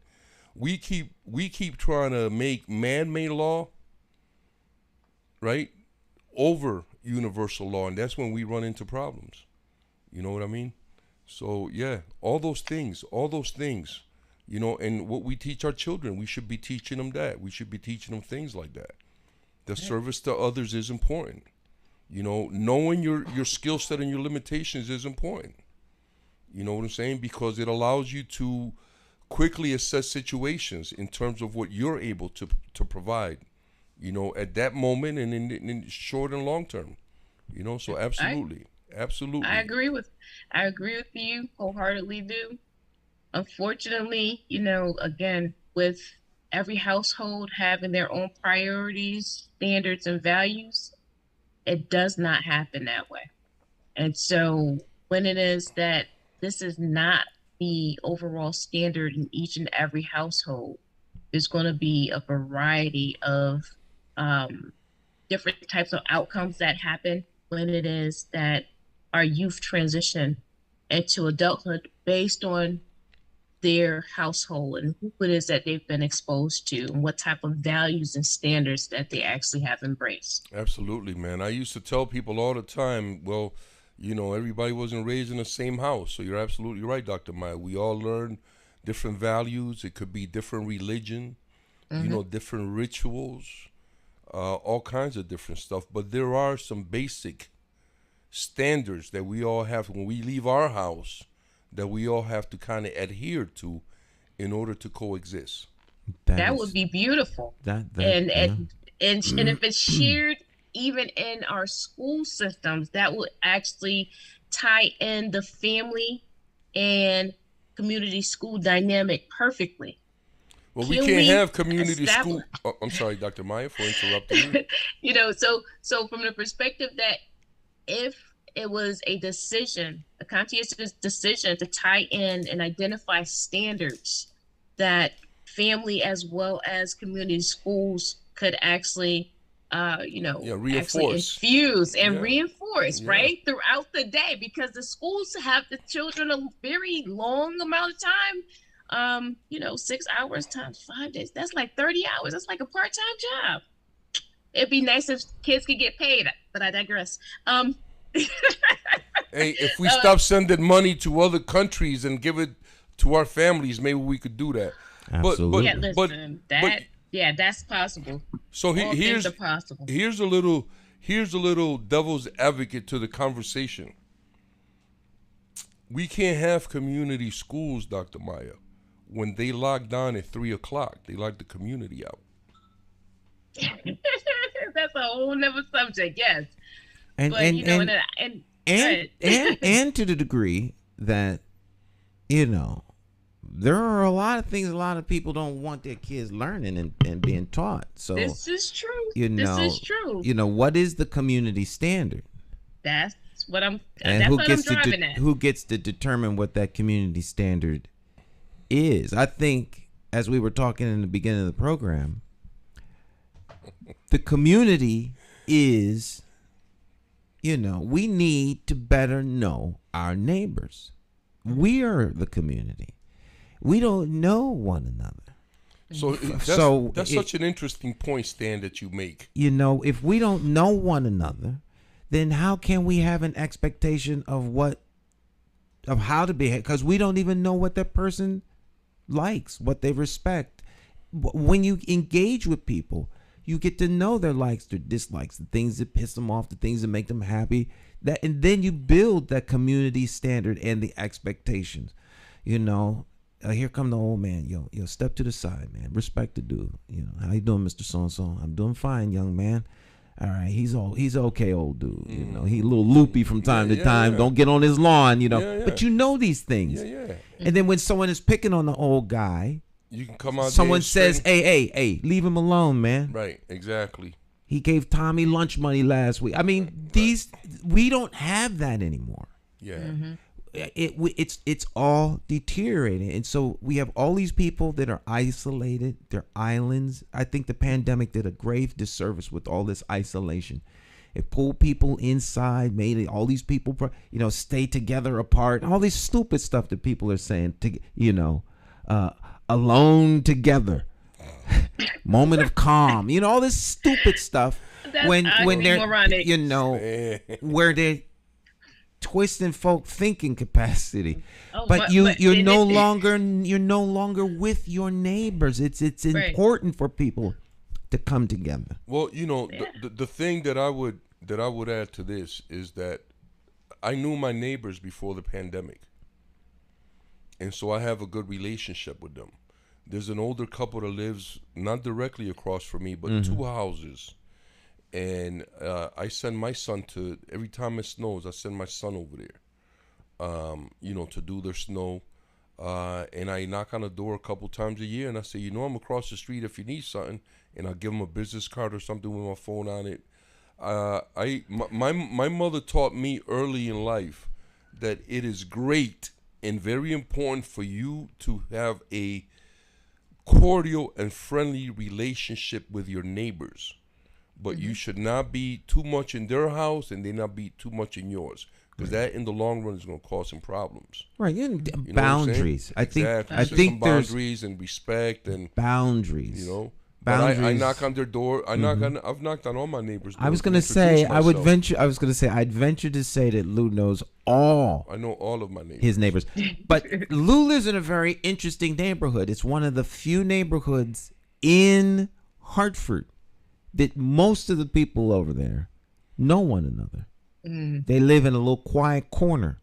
We keep trying to make man-made law, right, over universal law, and that's when we run into problems. You know what I mean? So yeah, all those things, and what we teach our children, we should be teaching them that. We should be teaching them things like that. The service to others is important. You know, knowing your skill set and your limitations is important. You know what I'm saying? Because it allows you to quickly assess situations in terms of what you're able to provide, you know, at that moment and in short and long term. You know, so absolutely. I agree with you wholeheartedly, do. Unfortunately, you know, again, with every household having their own priorities, standards, and values, it does not happen that way. And so when it is that this is not the overall standard in each and every household, there's going to be a variety of different types of outcomes that happen when it is that our youth transition into adulthood based on their household and who it is that they've been exposed to and what type of values and standards that they actually have embraced. Absolutely, man. I used to tell people all the time, well, you know, everybody wasn't raised in the same house. So you're absolutely right, Dr. Maya. We all learn different values. It could be different religion, you know, different rituals, all kinds of different stuff. But there are some basic standards that we all have when we leave our house that we all have to kind of adhere to in order to coexist. That would be beautiful. And if it's shared even in our school systems, that would actually tie in the family and community school dynamic perfectly. Well, we can't have community school. Oh, I'm sorry, Dr. Maya, for interrupting you. You know, so from the perspective that if it was a decision, a conscientious decision to tie in and identify standards that family as well as community schools could actually, reinforce. Actually infuse and reinforce, right, throughout the day, because the schools have the children a very long amount of time. 6 hours times 5 days, that's like 30 hours. That's like a part-time job. It'd be nice if kids could get paid, but I digress. Hey, if we stop sending money to other countries and give it to our families, maybe we could do that. Absolutely. That's possible. So here's a little devil's advocate to the conversation. We can't have community schools, Dr. Maya, when they lock down at 3:00. They lock the community out. That's a whole nother subject. Yes. And to the degree that, you know, there are a lot of things a lot of people don't want their kids learning and being taught. So this is true. This is true. You know, what is the community standard? That's what I'm driving at. Who gets to determine what that community standard is? I think, as we were talking in the beginning of the program, the community is, you know, we need to better know our neighbors. We are the community. We don't know one another. So that's such an interesting point, Stan, that you make. You know, if we don't know one another, then how can we have an expectation of how to behave? Because we don't even know what that person likes, what they respect. When you engage with people, you get to know their likes, their dislikes, the things that piss them off, the things that make them happy. And then you build that community standard and the expectations. You know, here come the old man. Yo, step to the side, man. Respect the dude. You know, how you doing, Mr. So-and-so? I'm doing fine, young man. All right, he's okay, old dude. You know, he a little loopy from time to time. Don't get on his lawn, you know. But you know these things. And then when someone is picking on the old guy, you can come out. Someone says, "Hey, leave him alone, man." Right, exactly. He gave Tommy lunch money last week. I mean, we don't have that anymore. Yeah. It's all deteriorating, and so we have all these people that are isolated. They're islands. I think the pandemic did a grave disservice with all this isolation. It pulled people inside, made all these people, stay together apart. All this stupid stuff that people are saying, alone together, moment of calm, all this stupid stuff. when they're moronic. Where they're twisting folk thinking capacity. But you're no longer with your neighbors. It's important for people to come together. Well, the thing that I would add to this is that I knew my neighbors before the pandemic, and so I have a good relationship with them. There's an older couple that lives not directly across from me, but 2 houses, and I send my son to, every time it snows, I send my son over there, to do their snow. And I knock on the door a couple times a year, and I say, I'm across the street if you need something, and I'll give them a business card or something with my phone on it. My mother taught me early in life that it is great and very important for you to have a cordial and friendly relationship with your neighbors, but you should not be too much in their house and they not be too much in yours. Because that, in the long run, is going to cause some problems. Right, boundaries. I think some boundaries and respect and boundaries. But I knock on their door. I've knocked on all my neighbors' doors. I was going to say I'd venture to say that Lou knows all. I know all of my neighbors. His neighbors, but Lou lives in a very interesting neighborhood. It's one of the few neighborhoods in Hartford that most of the people over there know one another. They live in a little quiet corner,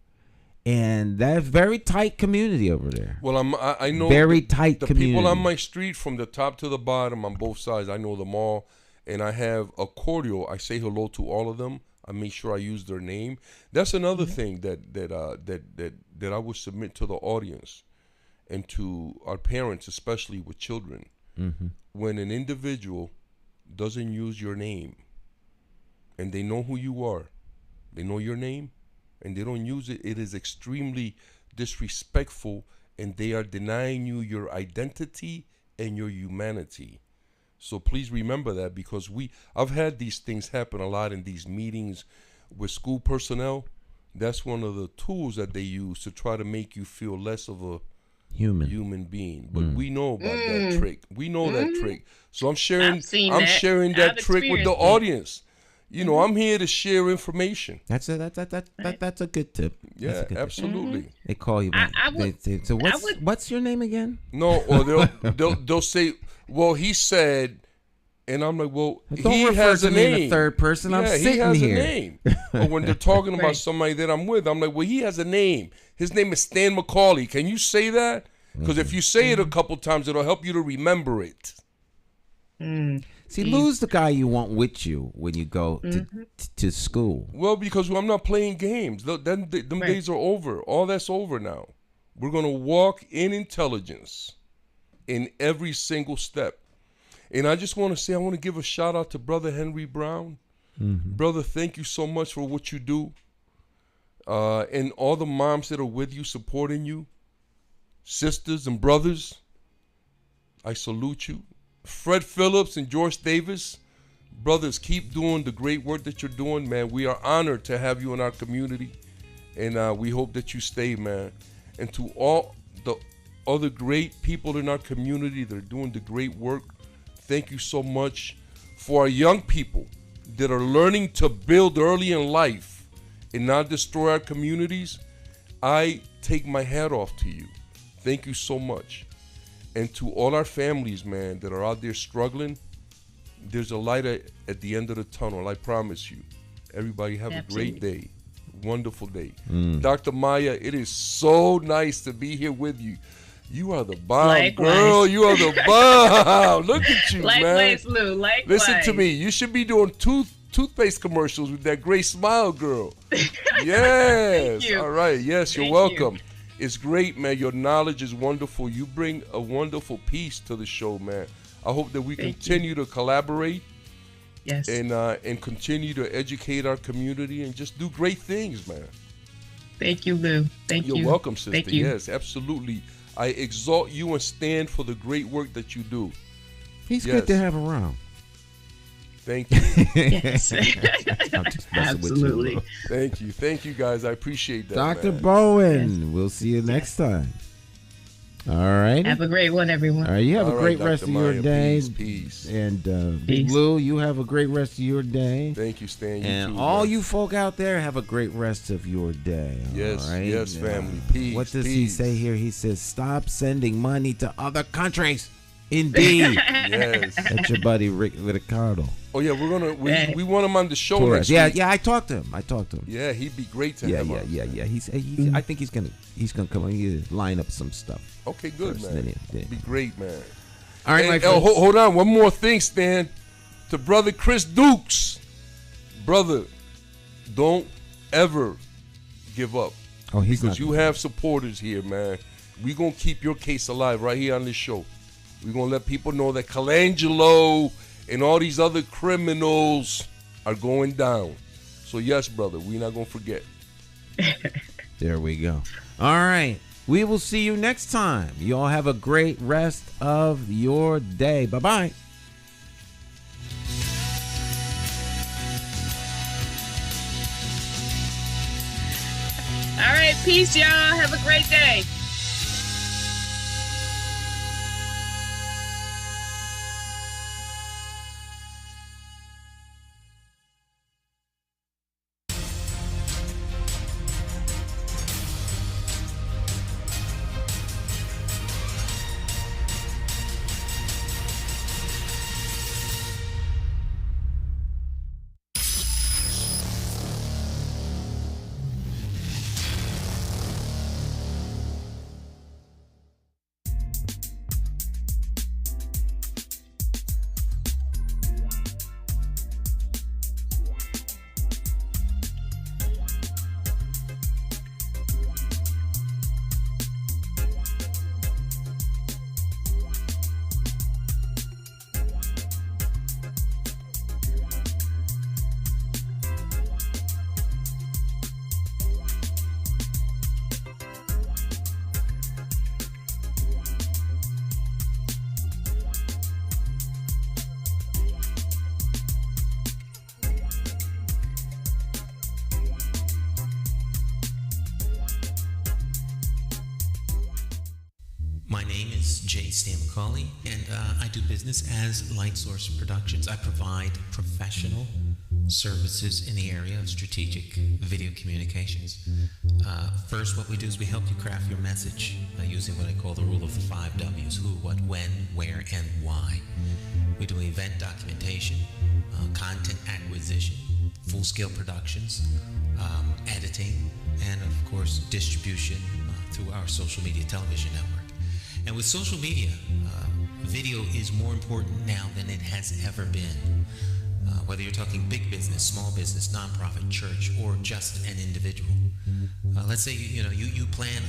and that's very tight community over there. Well, I know very tight the community. people on my street from the top to the bottom on both sides. I know them all, and I have a cordial. I say hello to all of them. I make sure I use their name. That's another thing that I would submit to the audience and to our parents, especially with children. When an individual doesn't use your name, and they know who you are, they know your name, and they don't use it, it is extremely disrespectful, and they are denying you your identity and your humanity. So please remember that, because I've had these things happen a lot in these meetings with school personnel. That's one of the tools that they use to try to make you feel less of a human being. But we know about that trick. We know that trick. So I'm sharing that trick with the audience. I'm here to share information. That's a good tip. Yeah, absolutely. Tip. They call you. So what's your name again? No, or they'll say, well, he said, and I'm like, well, don't he refer has to a me in name. the third person. I'm sitting he has here. a name. Or when they're talking about somebody that I'm with, I'm like, well, he has a name. His name is Stan McCauley. Can you say that? Because if you say it a couple times, it'll help you to remember it. See, Lou's the guy you want with you when you go to school. Well, because I'm not playing games. Them days are over. All that's over now. We're going to walk in intelligence in every single step. And I just want to say, I want to give a shout out to Brother Henry Brown. Brother, thank you so much for what you do. And all the moms that are with you, supporting you, sisters and brothers, I salute you. Fred Phillips and George Davis, brothers, keep doing the great work that you're doing, man. We are honored to have you in our community, and we hope that you stay, man. And to all the other great people in our community that are doing the great work, thank you so much. For our young people that are learning to build early in life and not destroy our communities, I take my hat off to you. Thank you so much. And to all our families, man, that are out there struggling, there's a light at the end of the tunnel, I promise you. Everybody have a great day. Wonderful day. Dr. Mya, it is so nice to be here with you. You are the bomb, Likewise. girl. You are the bomb. Look at you, Likewise, man. Lou. Likewise. Listen to me. You should be doing toothpaste commercials with that great smile, girl. Yes. Thank you. All right. Yes, you're Thank welcome. you. It's great, man. Your knowledge is wonderful. You bring a wonderful piece to the show, man. I hope that we continue to collaborate. Yes. And continue to educate our community and just do great things, man. Thank you, Lou. Thank you. You're welcome, sister. Thank you. Yes, absolutely. I exalt you and stand for the great work that you do. He's good to have around. Thank you. Yes. I'm just messing with Absolutely. you, Thank you. Thank you, guys. I appreciate that. Dr. man. Bowen, Yes. we'll see you next time. All right. Have a great one, everyone. All right, you have All a right, great rest of Dr. your Mya, day. Peace. And Peace. Lou, you have a great rest of your day. Thank you, Stan. You And too, all man. you folk out there, have a great rest of your day. Yes, all right? yes, family. Peace. What does he peace. say here? He says, stop sending money to other countries. Indeed. Yes. That's your buddy Ricardo. Oh yeah, we want him on the show next Yeah, week. yeah. I talked to him. Yeah, he'd be great to Yeah, have yeah, on. yeah, yeah. I think he's gonna come and line up some stuff. Okay, good, first, man. then It'd be great, man. All right, And, my friend. hold on, one more thing, Stan. To brother Chris Dukes, brother, don't ever give up. Oh, he's Because not you have supporters here, man. We gonna keep your case alive right here on this show. We gonna let people know that Colangelo and all these other criminals are going down. So yes, brother, we not gonna forget. There we go. All right. We will see you next time. You all have a great rest of your day. Bye-bye. All right, peace, y'all. Have a great day. My name is J. Stan McCauley, and I do business as Light Source Productions. I provide professional services in the area of strategic video communications. First, what we do is we help you craft your message using what I call the rule of the 5 W's: who, what, when, where, and why. We do event documentation, content acquisition, full-scale productions, editing, and of course distribution through our social media television network. And with social media, video is more important now than it has ever been. Whether you're talking big business, small business, nonprofit, church, or just an individual. Let's say you plan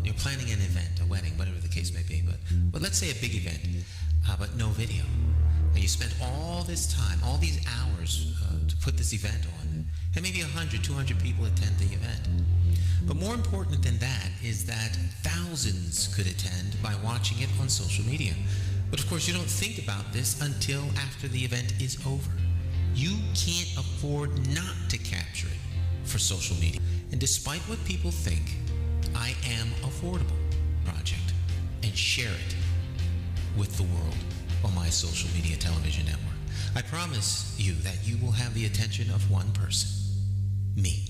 you're planning an event, a wedding, whatever the case may be. But let's say a big event, but no video. And you spent all this time, all these hours to put this event on, and maybe 100, 200 people attend the event. But more important than that is that thousands could attend by watching it on social media. But of course, you don't think about this until after the event is over. You can't afford not to capture it for social media. And despite what people think, I am affordable project and share it with the world on my social media television network. I promise you that you will have the attention of one person, me.